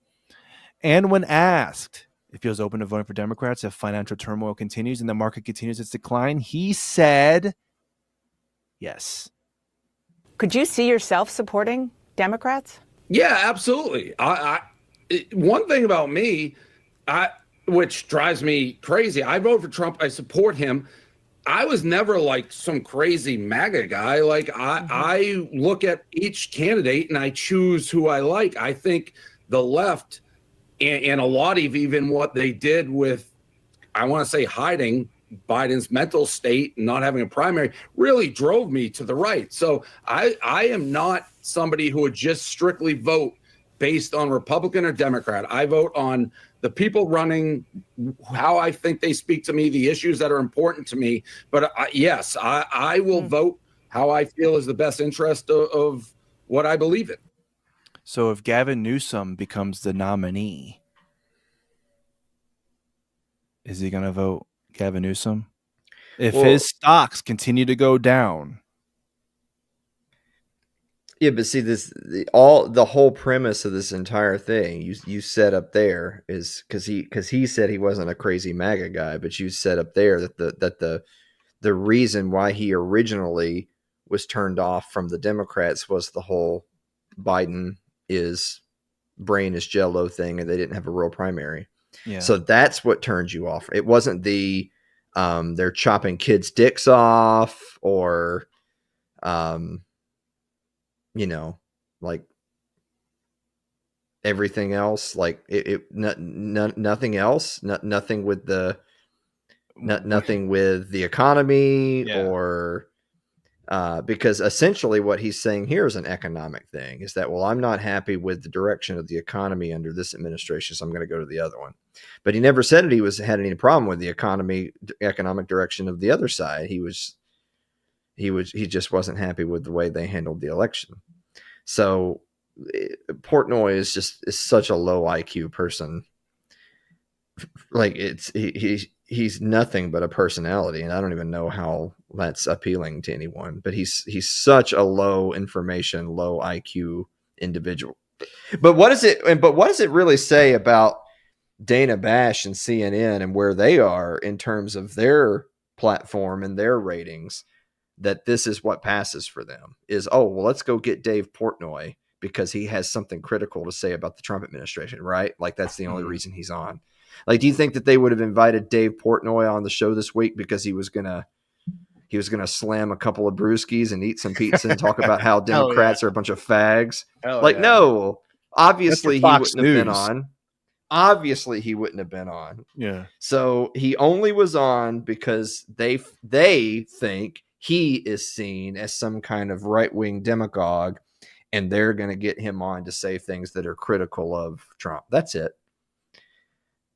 And when asked if he was open to voting for Democrats if financial turmoil continues and the market continues its decline, he said yes. Could you see yourself supporting Democrats? Yeah, absolutely. One thing about me, which drives me crazy, I vote for Trump. I support him. I was never like some crazy MAGA guy. Like I look at each candidate and I choose who I like. I think the left and a lot of even what they did with, I want to say, hiding Biden's mental state and not having a primary really drove me to the right. So I am not somebody who would just strictly vote based on Republican or Democrat. I vote on the people running, how I think they speak to me, the issues that are important to me. But yes, I will vote how I feel is the best interest of what I believe in. So if Gavin Newsom becomes the nominee, is he going to vote Gavin Newsom? If his stocks continue to go down. Yeah, but see, the whole premise of this entire thing you set up there is because he said he wasn't a crazy MAGA guy, but you set up there that the reason why he originally was turned off from the Democrats was the whole Biden is brain is jello thing, and they didn't have a real primary. Yeah. So that's what turned you off. It wasn't the they're chopping kids' dicks off or like everything else, like nothing else, nothing with the nothing with the economy or because essentially what he's saying here is an economic thing, is that, well, I'm not happy with the direction of the economy under this administration, so I'm going to go to the other one. But he never said that had any problem with the economic direction of the other side. He just wasn't happy with the way they handled the election. So Portnoy is such a low IQ person. Like he's nothing but a personality, and I don't even know how that's appealing to anyone. But he's such a low information, low IQ individual. But what does it really say about Dana Bash and CNN and where they are in terms of their platform and their ratings, that this is what passes for them is, oh, well, let's go get Dave Portnoy because he has something critical to say about the Trump administration, right? Like that's the only reason he's on. Like, do you think that they would have invited Dave Portnoy on the show this week because he was gonna slam a couple of brewskis and eat some pizza and talk about how Democrats are a bunch of fags? No, obviously he wouldn't have been on. Obviously he wouldn't have been on. Yeah. So he only was on because they think he is seen as some kind of right-wing demagogue, and they're going to get him on to say things that are critical of Trump. That's it.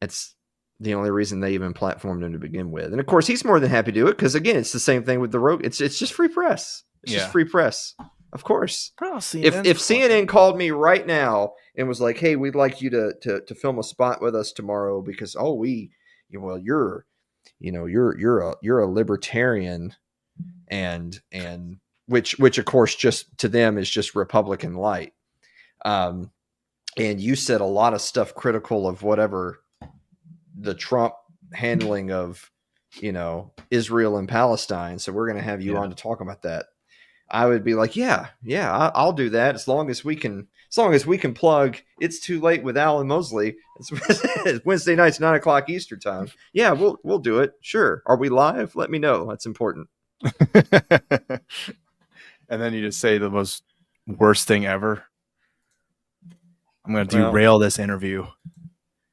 It's the only reason they even platformed him to begin with. And of course, he's more than happy to do it because, again, it's the same thing with the Rogue. It's just free press. It's just free press. Of course. If CNN called me right now and was like, "Hey, we'd like you to film a spot with us tomorrow because you're a libertarian," and which of course just to them is just Republican light, and you said a lot of stuff critical of whatever the Trump handling of Israel and Palestine, so we're going to have you on to talk about that. I would be like, yeah, I'll do that as long as we can plug It's Too Late with Alan Mosley. It's Wednesday nights, 9:00 Eastern time. Yeah, we'll do it. Sure. Are we live? Let me know. That's important. And then you just say the most worst thing ever. I'm going to derail this interview.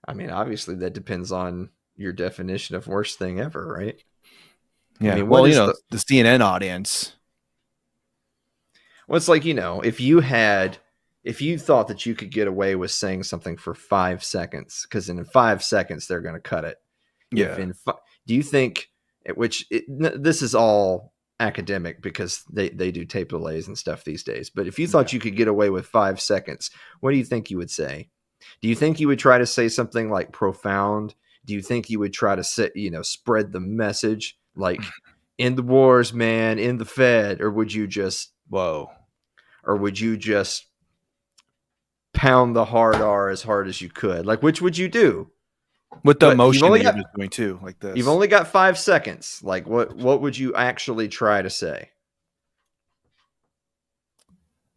I mean, obviously that depends on your definition of worst thing ever, right? Yeah. I mean, well, the CNN audience. Well, it's like, if you thought that you could get away with saying something for 5 seconds, because in 5 seconds they're going to cut it. Yeah. Do you think, this is all academic because they do tape delays and stuff these days, but if you thought you could get away with 5 seconds, what do you think you would say? Do you think you would try to say something like profound? Do you think you would try to spread the message like in the wars, man, in the Fed, or would you just pound the hard R as hard as you could? Like, which would you do? With the emotion that you're just doing too, like this. You've only got 5 seconds. Like, what would you actually try to say?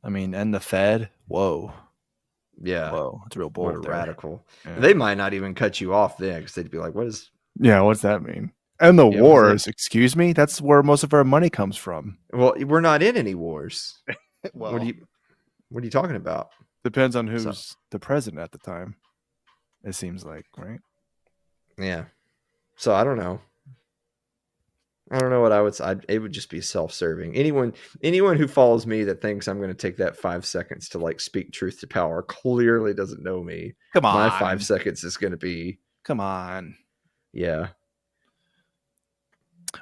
I mean, and the Fed. Whoa, Yeah. whoa, it's real What a bold there. radical. Yeah. They might not even cut you off then because they'd be like, what is. Yeah, what's that mean? And the Yeah, what's that? wars, excuse me? That's where most of our money comes from. Well, we're not in any wars. Well, What are you talking about? depends on who's So- the president at the time. It seems like, right? Yeah. So I don't know. I don't know what I would say. It would just be self-serving. Anyone who follows me that thinks I'm going to take that 5 seconds to like speak truth to power clearly doesn't know me. Come on. My 5 seconds is going to be, Come on. yeah.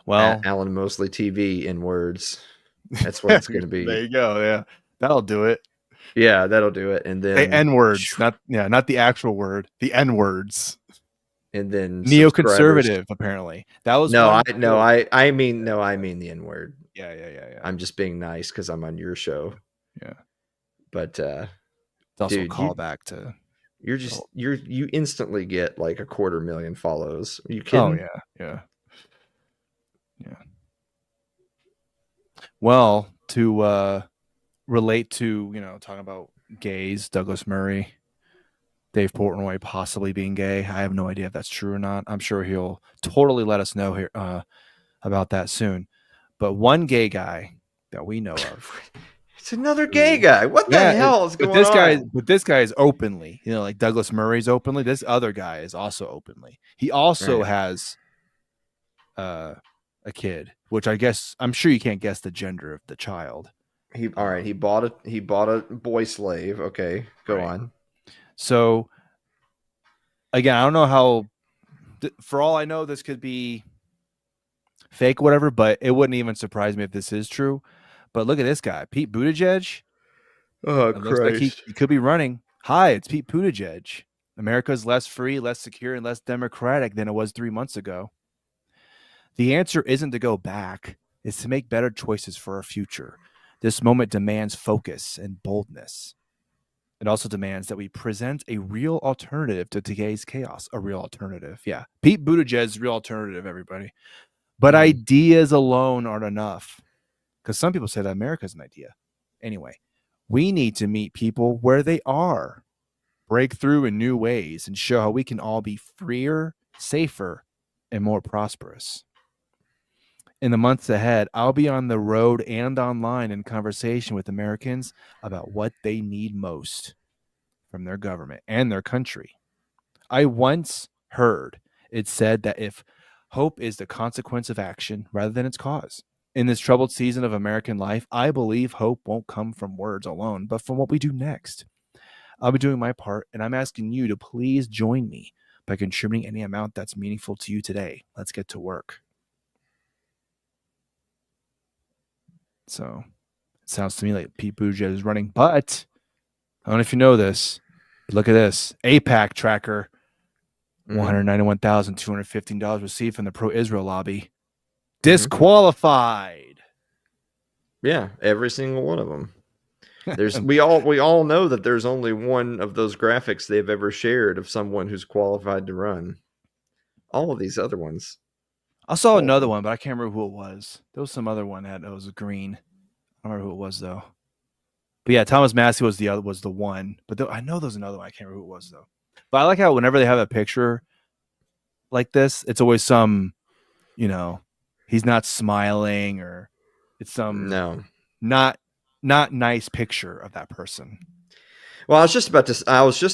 Well, Alan Mosley TV in words. That's what it's going to be. There you go. Yeah. That'll do it. Yeah, that'll do it. And Say then N words, not the actual word. The N words. and then Neoconservative, apparently. That was I one- mean the N word. Yeah. I'm just being nice because I'm on your show. Yeah. But It's also dude, a callback to you instantly get like 250,000 follows. Are you kidding? Oh yeah. Well, to relate to, talking about gays, Douglas Murray, Dave Portnoy possibly being gay. I have no idea if that's true or not. I'm sure he'll totally let us know here about that soon. But one gay guy that we know of. It's another gay guy. What the hell is going on? But this guy is openly, like Douglas Murray's openly. This other guy is also openly. He also has a kid, which I'm sure you can't guess the gender of the child. He bought a boy slave. Okay, go on. So again, I don't know how. For all I know, this could be fake, whatever. But it wouldn't even surprise me if this is true. But look at this guy, Pete Buttigieg. Oh, Looks like he could be running. Hi, it's Pete Buttigieg. America's less free, less secure, and less democratic than it was 3 months ago. The answer isn't to go back. It's to make better choices for our future. This moment demands focus and boldness. It also demands that we present a real alternative to today's chaos. A real alternative. Yeah. Pete Buttigieg's real alternative, everybody. But ideas alone aren't enough. Because some people say that America's an idea. Anyway, we need to meet people where they are, break through in new ways, and show how we can all be freer, safer, and more prosperous. In the months ahead, I'll be on the road and online in conversation with Americans about what they need most from their government and their country. I once heard it said that if hope is the consequence of action rather than its cause. In this troubled season of American life, I believe hope won't come from words alone, but from what we do next. I'll be doing my part, and I'm asking you to please join me by contributing any amount that's meaningful to you today. Let's get to work. So it sounds to me like Pete Buttigieg is running, but I don't know if you know this. But look at this. AIPAC tracker, $191,215 received from the pro-Israel lobby. Disqualified. Yeah, every single one of them. We all know that there's only one of those graphics they've ever shared of someone who's qualified to run. All of these other ones. I saw another one, but I can't remember who it was. There was some other one that was green. I don't remember who it was though. But yeah, Thomas Massey was the one. But I know there's another one. I can't remember who it was though. But I like how whenever they have a picture like this, it's always some, he's not smiling or it's some not nice picture of that person. Well, I was just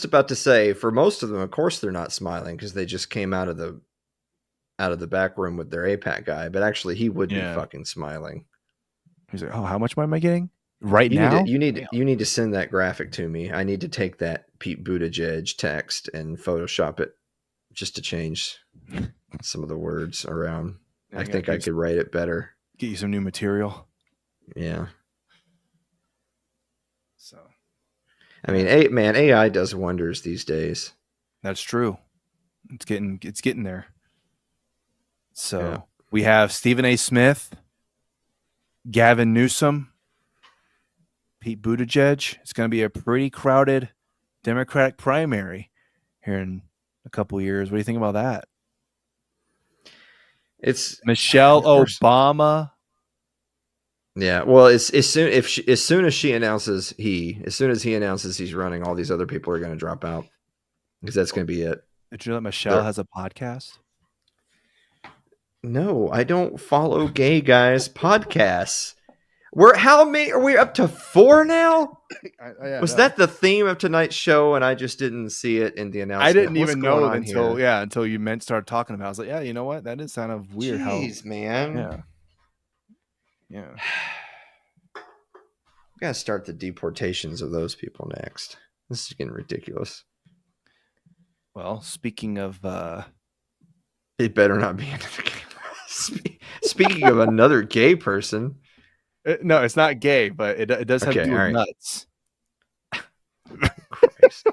about to say, for most of them, of course, they're not smiling because they just came out of the back room with their AIPAC guy. But actually, he would be fucking smiling. He's like, "Oh, how much money am I getting now?" You need to send that graphic to me. I need to take that Pete Buttigieg text and Photoshop it just to change some of the words around. I think I could write it better. Get you some new material. Yeah. So, I mean, AI does wonders these days. That's true. It's getting there. So we have Stephen A. Smith, Gavin Newsom, Pete Buttigieg. It's going to be a pretty crowded Democratic primary here in a couple years. What do you think about that? It's Michelle Obama Yeah. Well, as soon as he announces he's running, all these other people are going to drop out because that's going to be it. Did you know that Michelle has a podcast? No, I don't follow gay guys' podcasts. How many are we up to? 4 now? Was that the theme of tonight's show and I just didn't see it in the announcement? I didn't What's even going know on until here? until you started talking about it. I was like, yeah, you know what? That is kind of weird. Jeez, man. Yeah. We gotta start the deportations of those people next. This is getting ridiculous. Well, speaking of It better not be another gay. Speaking of another gay person. no, it's not gay, but it does have to do with right. nuts. Christ.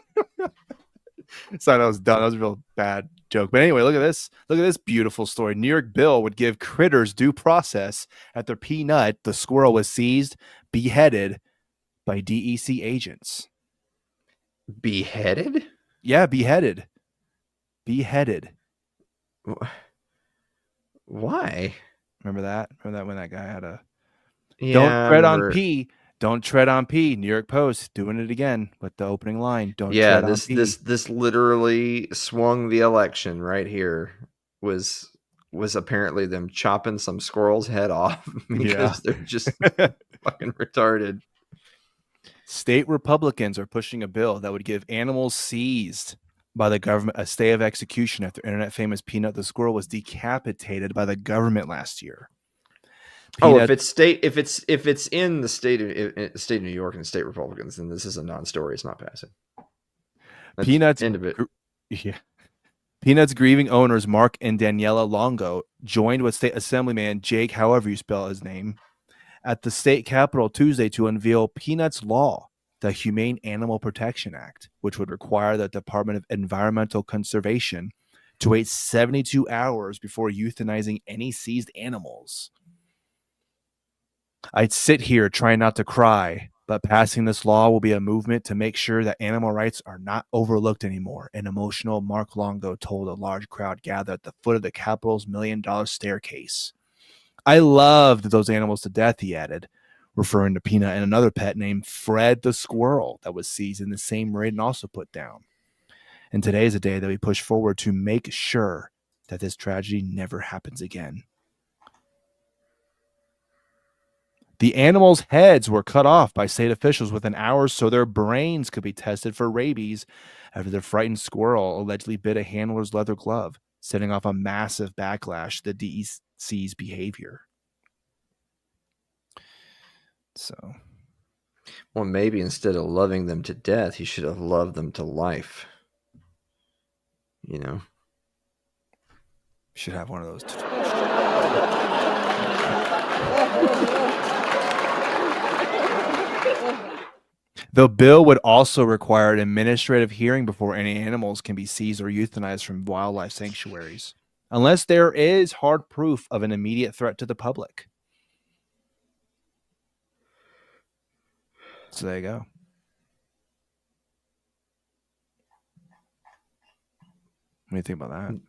Sorry, that was dumb. That was a real bad joke. But anyway, look at this. Look at this beautiful story. New York bill would give critters due process after Peanut, the squirrel, was seized, beheaded by DEC agents. Beheaded? Yeah, beheaded. Beheaded. Why? Remember that? Remember that when that guy had a Yeah, don't tread on P. Don't tread on P. New York Post doing it again with the opening line. Don't tread on P. This literally swung the election right here. Was apparently them chopping some squirrel's head off because they're just fucking retarded. State Republicans are pushing a bill that would give animals seized by the government a stay of execution after internet famous Peanut the squirrel was decapitated by the government last year. Peanut, if it's in the state of New York and state Republicans, then this is a non-story. It's not passing. That's Peanut's end of it. Peanut's grieving owners Mark and Daniela Longo joined with State Assemblyman Jake, however you spell his name, at the state capitol Tuesday to unveil Peanut's Law, the Humane Animal Protection Act, which would require the Department of Environmental Conservation to wait 72 hours before euthanizing any seized animals. I'd sit here trying not to cry, but passing this law will be a movement to make sure that animal rights are not overlooked anymore, an emotional Mark Longo told a large crowd gathered at the foot of the Capitol's $1 million staircase. I loved those animals to death, he added, referring to Peanut and another pet named Fred the squirrel that was seized in the same raid and also put down. And today is a day that we push forward to make sure that this tragedy never happens again. The animals' heads were cut off by state officials within hours so their brains could be tested for rabies after the frightened squirrel allegedly bit a handler's leather glove, setting off a massive backlash to the DEC's behavior. So, well, maybe instead of loving them to death, he should have loved them to life. You know, should have one of those. The bill would also require an administrative hearing before any animals can be seized or euthanized from wildlife sanctuaries, unless there is hard proof of an immediate threat to the public. So there you go. What do you think about that?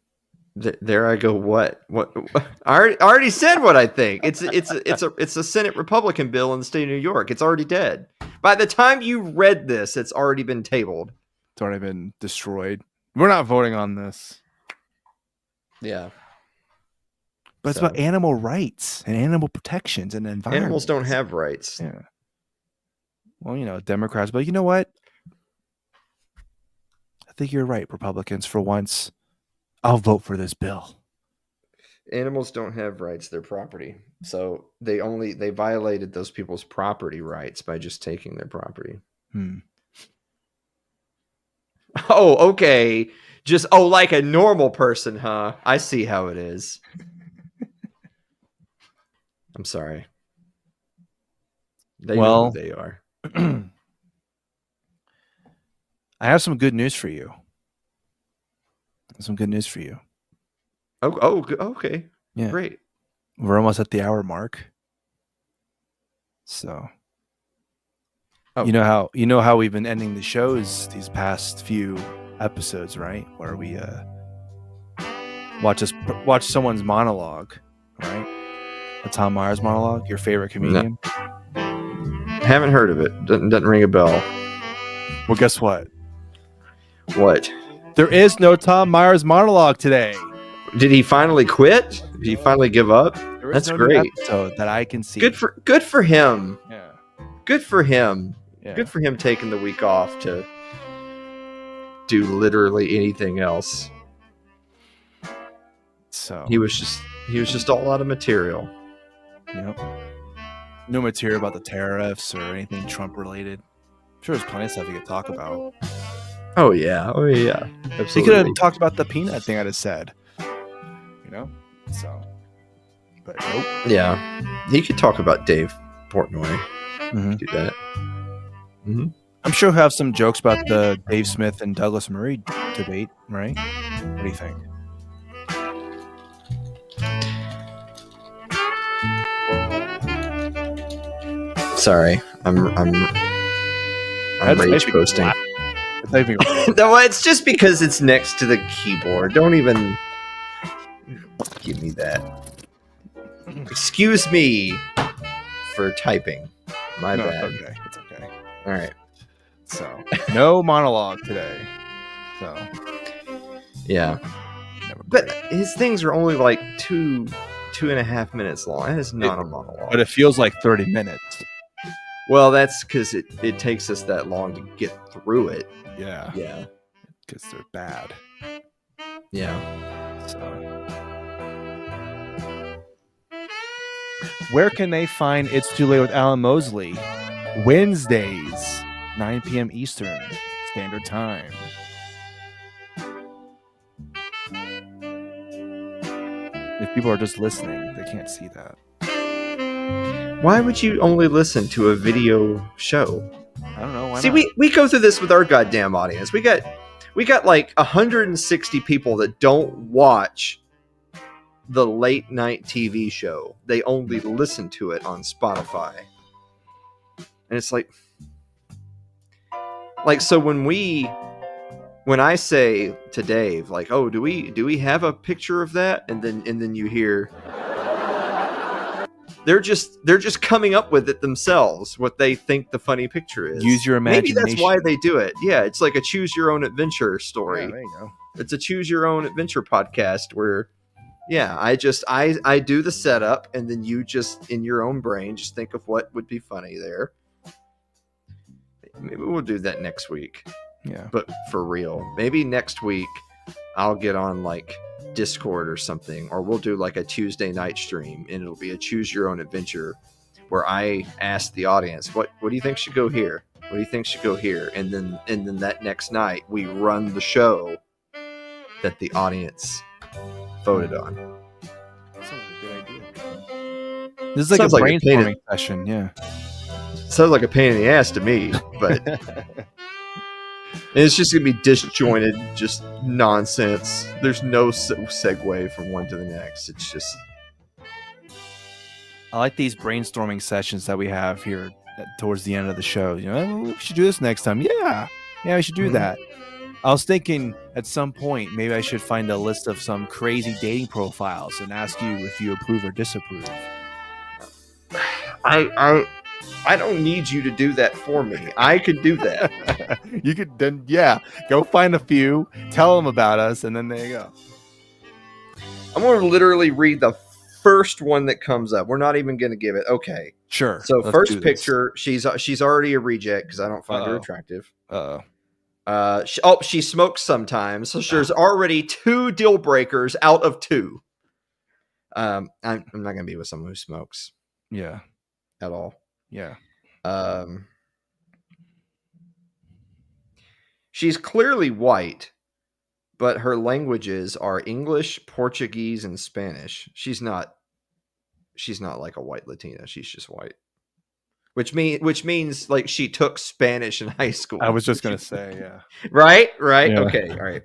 There I go. What? I already said what I think. It's a Senate Republican bill in the state of New York. It's already dead. By the time you read this, it's already been tabled. It's already been destroyed. We're not voting on this. Yeah. But it's about animal rights and animal protections and environment. Animals don't have rights. Yeah. Well, you know, Democrats, but you know what? I think you're right, Republicans. For once, I'll vote for this bill. Animals don't have rights, they're property. So they violated those people's property rights by just taking their property. Oh, okay. Just like a normal person, huh? I see how it is. I'm sorry. They know who they are. I have some good news for you. Oh, okay. Yeah. Great. We're almost at the hour mark. So, you know how we've been ending the shows these past few episodes, right? Where we watch someone's monologue, right? A Tom Myers monologue? Your favorite comedian? Haven't heard of it. Doesn't ring a bell. Well, guess what? What? There is no Tom Myers monologue today. Did he finally quit? Did he finally give up? There is That's no new great. episode that I can see. Good for him. Yeah. Good for him. Yeah. Good for him taking the week off to do literally anything else. So He was just all out of material. Yep. No material about the tariffs or anything Trump related. I'm sure there's plenty of stuff he could talk about. Oh yeah. He Absolutely. could have talked about the peanut thing I just said. You know? So. But nope. Yeah. He could talk about Dave Portnoy. Mhm. Do that. Mm-hmm. I'm sure he'll have some jokes about the Dave Smith and Douglas Murray debate, right? What do you think? Sorry, I'm rage posting. It's not even No, it's just because it's next to the keyboard. Don't even give me that. Excuse me for typing. My no, bad. it's okay. It's okay. All right. So no monologue today. So Yeah, never but mind. his things are only like 2.5 minutes long. That is not a monologue. But it feels like 30 minutes. Well, that's because it takes us that long to get through it. Yeah. Yeah. Because they're bad. Yeah. So where can they find It's Too Late with Alan Mosley? Wednesdays, 9 p.m. Eastern Standard Time. If people are just listening, they can't see that. Why would you only listen to a video show? I don't know. Why See, not? we go through this with our goddamn audience. We got like 160 people that don't watch the late night TV show. They only listen to it on Spotify. And it's like so when I say to Dave, like, oh, do we have a picture of that? And then you hear they're just coming up with it themselves, what they think the funny picture is. Use your imagination. Maybe that's why they do it. Yeah, it's like a choose your own adventure story. Yeah, there you go. It's a choose your own adventure podcast where, yeah, I do the setup, and then you just in your own brain just think of what would be funny there. Maybe we'll do that next week. Yeah. But for real, maybe next week I'll get on like Discord or something, or we'll do like a Tuesday night stream, and it'll be a choose your own adventure where I ask the audience, what do you think should go here? What do you think should go here? And then that next night we run the show that the audience voted on. Sounds like a good idea. This is like Sounds a like a pain brainstorming session, yeah. Sounds like a pain in the ass to me, but it's just gonna be disjointed, just nonsense. There's no segue from one to the next. It's just I like these brainstorming sessions that we have here towards the end of the show. You know, "Oh, we should do this next time. Yeah, we should do that. I was thinking at some point maybe I should find a list of some crazy dating profiles and ask you if you approve or disapprove. I don't need you to do that for me. I could do that. You could then, go find a few, tell them about us, and then there you go. I'm going to literally read the first one that comes up. We're not even going to give it. Okay. Sure. So let's do first this. picture, she's already a reject because I don't find her Uh-oh. attractive. Uh-oh. She smokes sometimes. So there's already 2 deal breakers out of 2. I'm not going to be with someone who smokes Yeah. at all. Yeah. She's clearly white, but her languages are English, Portuguese, and Spanish. She's not like a white Latina. She's just white. Which means like she took Spanish in high school. I was just going to say, yeah. Right? Yeah. Okay, all right.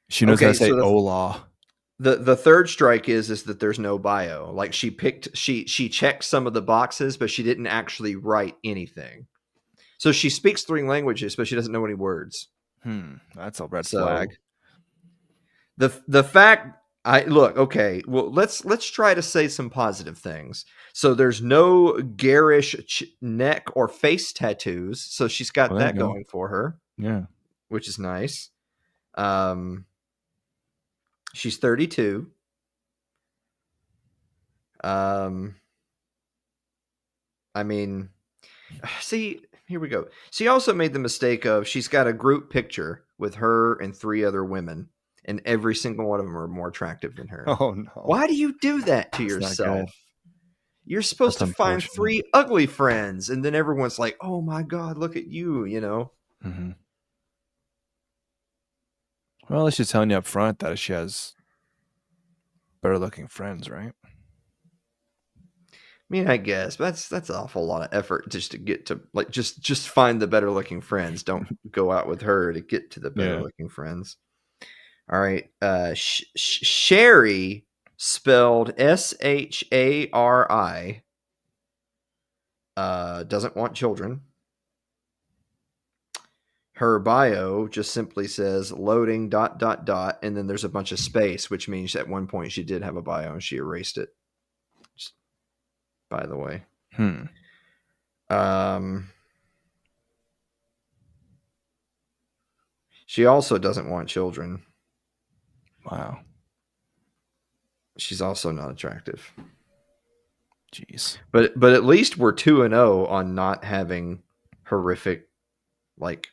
She knows how to Okay, say so hola. The third strike is that there's no bio. Like she checked some of the boxes, but she didn't actually write anything. So she speaks 3 languages, but she doesn't know any words. That's a red So flag. The fact I look, okay, well let's try to say some positive things. So there's no garish neck or face tattoos, so she's got Well, there that you go. going for her, Yeah. which is nice. She's 32. I mean, see, here we go. She also made the mistake of she's got a group picture with her and 3 other women, and every single one of them are more attractive than her. Oh no. Why do you do that to That's not yourself? good. You're supposed That's to find unfortunate. 3 ugly friends, and then everyone's like, "Oh my god, look at you!" You know. Mm-hmm. Well, at least she's telling you up front that she has better looking friends, right? I mean, I guess, but that's an awful lot of effort just to get to like just find the better looking friends. Don't go out with her to get to the better looking friends. All right, Sherry, spelled Shari, doesn't want children. Her bio just simply says loading ... and then there's a bunch of space, which means at one point she did have a bio and she erased it. Just, by the way. She also doesn't want children. Wow. She's also not attractive. Jeez. But at least we're 2-0 on not having horrific like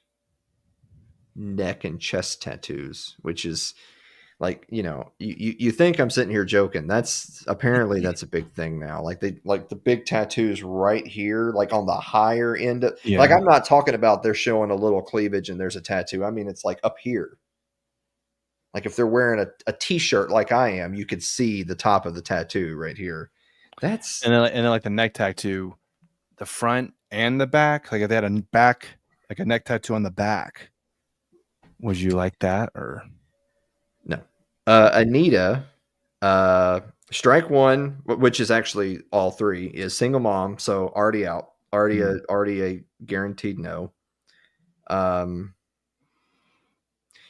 neck and chest tattoos, which is like, you think I'm sitting here joking. That's apparently that's a big thing now. Like the big tattoos right here, like on the higher end of, like I'm not talking about they're showing a little cleavage and there's a tattoo. I mean, it's like up here. Like if they're wearing a t-shirt like I am, you could see the top of the tattoo right here. That's and then like the neck tattoo, the front and the back. Like if they had a back, like a neck tattoo on the back, would you like that or no? Anita, strike one, which is actually all 3, is single mom, so already out, already a guaranteed no.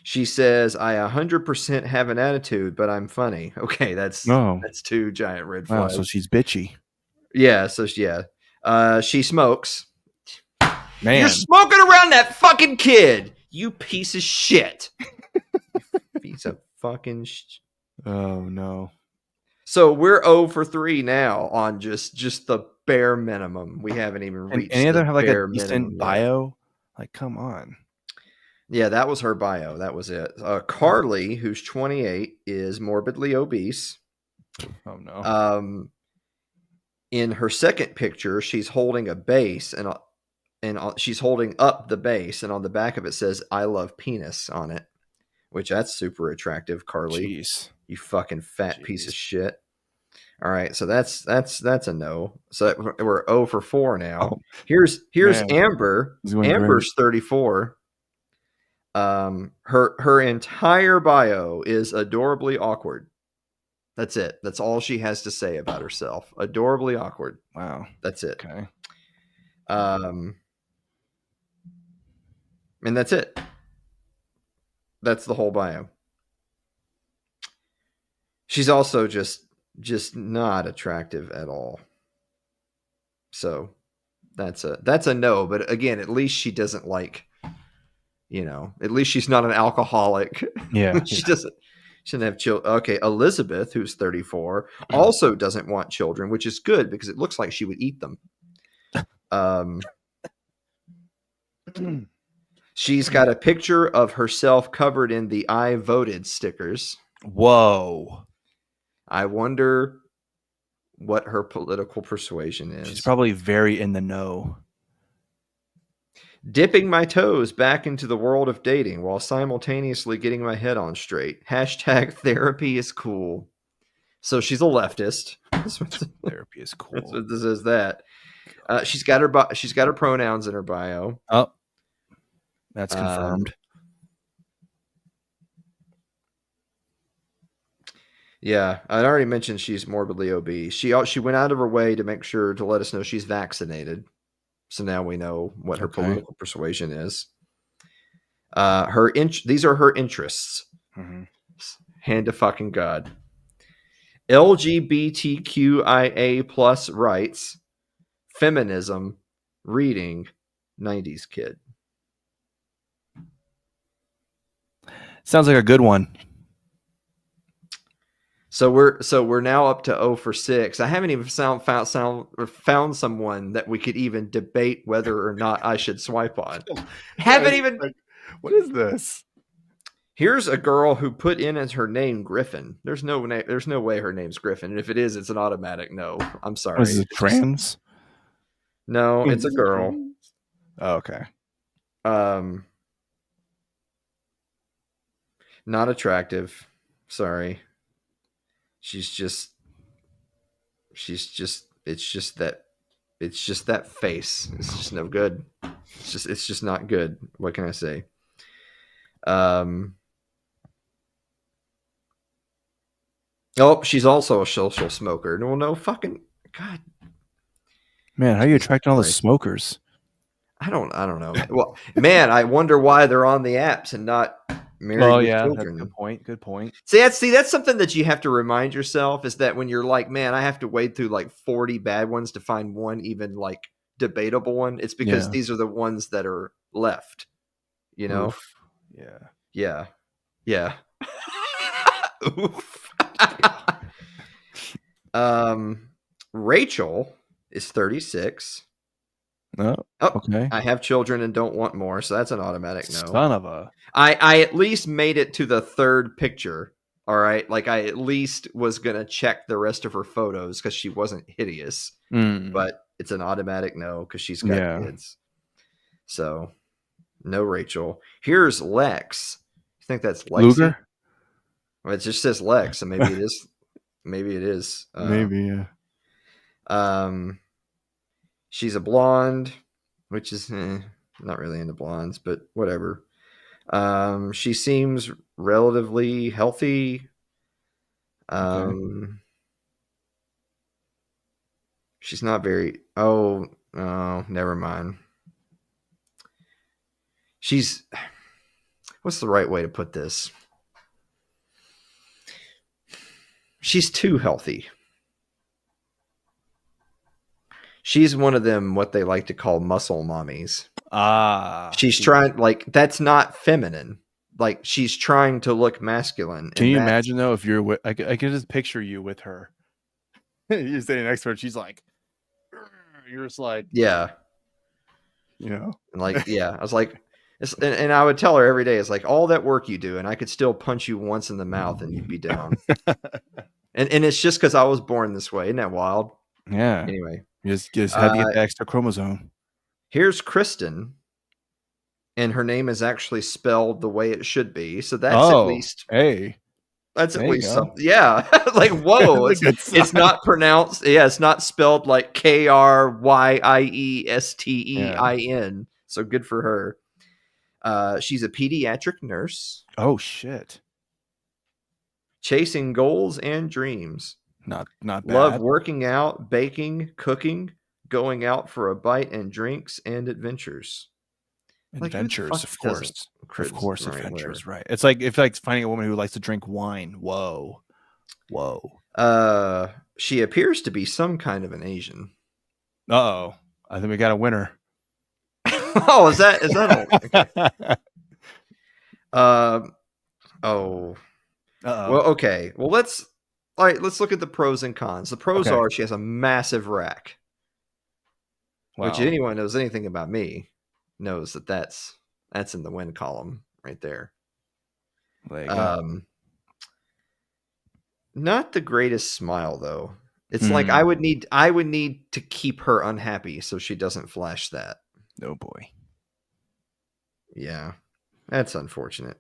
She says, I 100% have an attitude, but I'm funny. Okay, that's 2 giant red flags. Wow, so she's bitchy. Yeah, she smokes. Man. You're smoking around that fucking kid, you piece of shit. Piece of fucking Oh no. So we're 0 for 3 now on just the bare minimum. We haven't even reached any other have like a minimum decent bio? Like, come on. Yeah, that was her bio. That was it. Carly, who's 28, is morbidly obese. Oh no. In her second picture, she's holding a base and she's holding up the base, and on the back of it says "I love penis" on it, which that's super attractive. Carly, jeez, you fucking fat piece of shit. All right, so that's a no. So we're 0 for 4 now. Oh, here's man. Amber. Amber's 34. Her entire bio is adorably awkward. That's it. That's all she has to say about herself. Adorably awkward. Wow. That's it. Okay. And that's it. That's the whole bio. She's also just not attractive at all. So that's a no, but again, at least she doesn't like, at least she's not an alcoholic. Yeah. She doesn't have children. Okay, Elizabeth, who's 34, also doesn't want children, which is good because it looks like she would eat them. She's got a picture of herself covered in the "I voted" stickers. Whoa. I wonder what her political persuasion is. She's probably very in the know. Dipping my toes back into the world of dating while simultaneously getting my head on straight. # therapy is cool. So she's a leftist. Therapy is cool. That's what this is. That she's got her pronouns in her bio. Oh, that's confirmed. Yeah, I'd already mentioned she's morbidly obese. She went out of her way to make sure to let us know she's vaccinated. So now we know what her political persuasion is. These are her interests. Mm-hmm. Hand to fucking God. LGBTQIA plus rights, feminism, reading, 90s kid. Sounds like a good one. So we're now up to 0 for 6. I haven't even found someone that we could even debate whether or not I should swipe on. Haven't even. What is this? Here's a girl who put in as her name Griffin. There's no way her name's Griffin, and if it is, it's an automatic no. I'm sorry. What is it, trans? No, it's a girl. Oh, okay. Not attractive. Sorry. It's just that face. It's just no good. It's just not good. What can I say? Oh, she's also a social smoker. Well, no fucking God. Man, how are you attracting all the smokers? I don't know. Well, man, I wonder why they're on the apps and not married with children. That's good point. See, that's something that you have to remind yourself is that when you're like, man, I have to wade through like 40 bad ones to find one even like debatable one. It's because these are the ones that are left. You know? Oof. Yeah. Oof. Rachel is 36. Oh, okay. I have children and don't want more, so that's an automatic no. Son of a. I at least made it to the third picture. All right, like I at least was gonna check the rest of her photos because she wasn't hideous, but it's an automatic no because she's got kids. So no Rachel. Here's Lex. You think that's Lexi? Luger? Well, it just says Lex, so maybe it is. Maybe it is. Maybe, yeah. She's a blonde, which is not really into blondes, but whatever. She seems relatively healthy. She's not very. Oh, never mind. She's. What's the right way to put this? She's too healthy. She's one of them, what they like to call muscle mommies. She's trying, like, that's not feminine. Like, she's trying to look masculine. Can you imagine, though, if you're with, I can just picture you with her. You're sitting next to her, she's like, you're just like, yeah. You know? And like, yeah. I was like, and I would tell her every day, it's like, all that work you do, and I could still punch you once in the mouth and you'd be down. and it's just because I was born this way. Isn't that wild? Yeah. Anyway. You just had to get the extra chromosome. Here's Kristen, and her name is actually spelled the way it should be. So that's at least that's at least something. Yeah, like whoa, it's not pronounced. Yeah, it's not spelled like Kryiestein. So good for her. She's a pediatric nurse. Oh shit! Chasing goals and dreams. Not bad. Love working out, baking, cooking, going out for a bite and drinks and adventures. Adventures, of course. Of course, adventures, right. It's like finding a woman who likes to drink wine. Whoa. She appears to be some kind of an Asian. Uh-oh. I think we got a winner. Oh, is that all? Oh. Uh-oh. Well, okay. Well, let's look at the pros and cons. The pros are she has a massive rack. Wow. Which anyone knows anything about me knows that's in the win column right there. Not the greatest smile though. It's like I would need to keep her unhappy so she doesn't flash that. Oh boy. Yeah. That's unfortunate.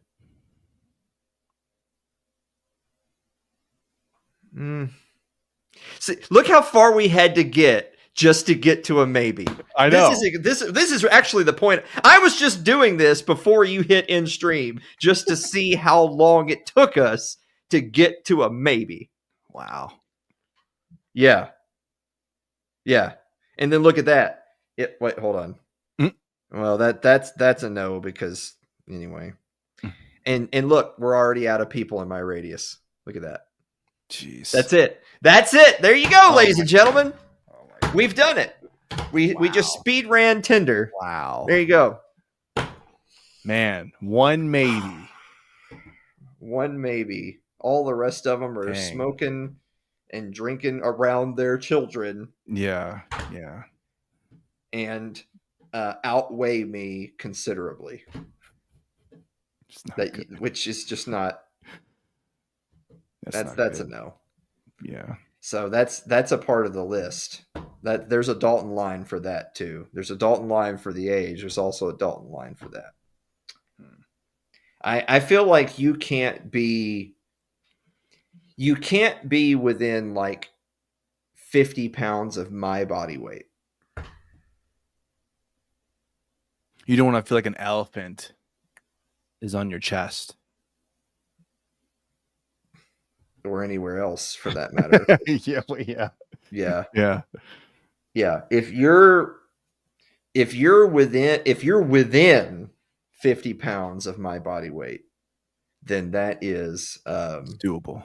See, look how far we had to get just to get to a maybe. I know. This is actually the point. I was just doing this before you hit in stream just to see how long it took us to get to a maybe. Wow. Yeah. And then look at that. Wait, hold on. Well, that's a no because anyway. And look, we're already out of people in my radius. Look at that. Jeez. That's it. That's it. There you go, ladies and gentlemen. Oh my We've done it. We just speed ran Tinder. Wow. There you go. Man, one maybe. One maybe. All the rest of them are Dang. smoking and drinking around their children Yeah. and outweigh me considerably. It's not good. Which is just not. That's not a good. no. Yeah. So that's a part of the list. That there's a Dalton line for that too. There's a Dalton line for the age. There's also a Dalton line for that. I feel like you can't be within like 50 pounds of my body weight. You don't want to feel like an elephant is on your chest. Or anywhere else for that matter. Yeah. If you're within 50 pounds of my body weight, then that is Doable.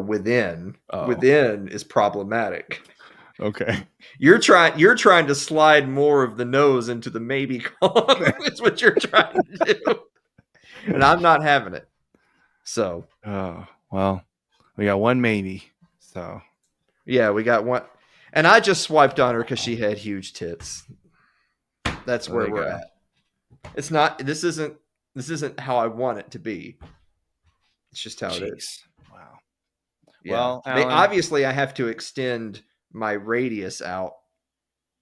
Within is problematic. Okay. You're trying to slide more of the nose into the maybe column. That's what you're trying to do. And I'm not having it. So Oh, well, we got one maybe. So yeah, we got one. And I just swiped on her because she had huge tits. That's where we're at. It's not. This isn't how I want it to be. It's just how it is. Wow. Yeah. Well, obviously, I have to extend my radius out.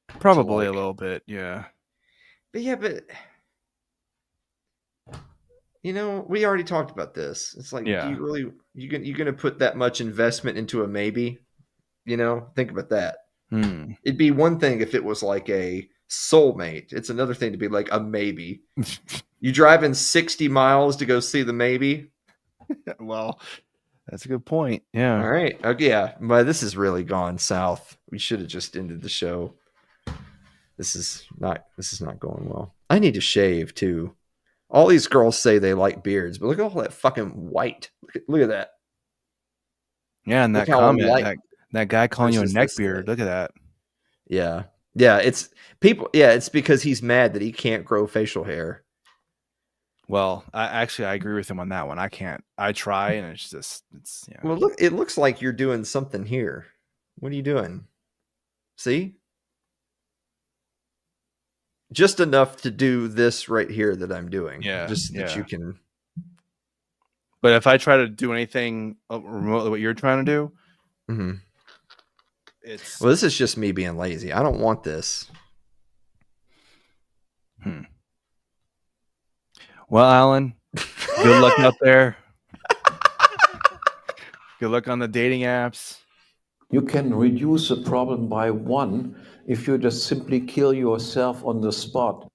Probably a little bit. Yeah. But we already talked about this. It's like, do you really you gonna put that much investment into a maybe? Think about that. It'd be one thing if it was like a soulmate. It's another thing to be like a maybe. You driving 60 miles to go see the maybe? Well, that's a good point. Yeah. All right. Okay. Yeah. But this has really gone south. We should have just ended the show. This is not going well. I need to shave too. All these girls say they like beards, but look at all that fucking white. Look at that. Yeah, and that comment, that guy calling you a neckbeard. Look at that. Yeah. Yeah, it's people. Yeah, it's because he's mad that he can't grow facial hair. Well, I agree with him on that one. I can't. I try, and it's yeah. Well, look, it looks like you're doing something here. What are you doing? See? Just enough to do this right here that I'm doing. Yeah. Just that you can. But if I try to do anything remotely, what you're trying to do, well, this is just me being lazy. I don't want this. Well, Alan, good luck out there. Good luck on the dating apps. You can reduce the problem by 1 if you just simply kill yourself on the spot.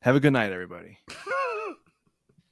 Have a good night, everybody.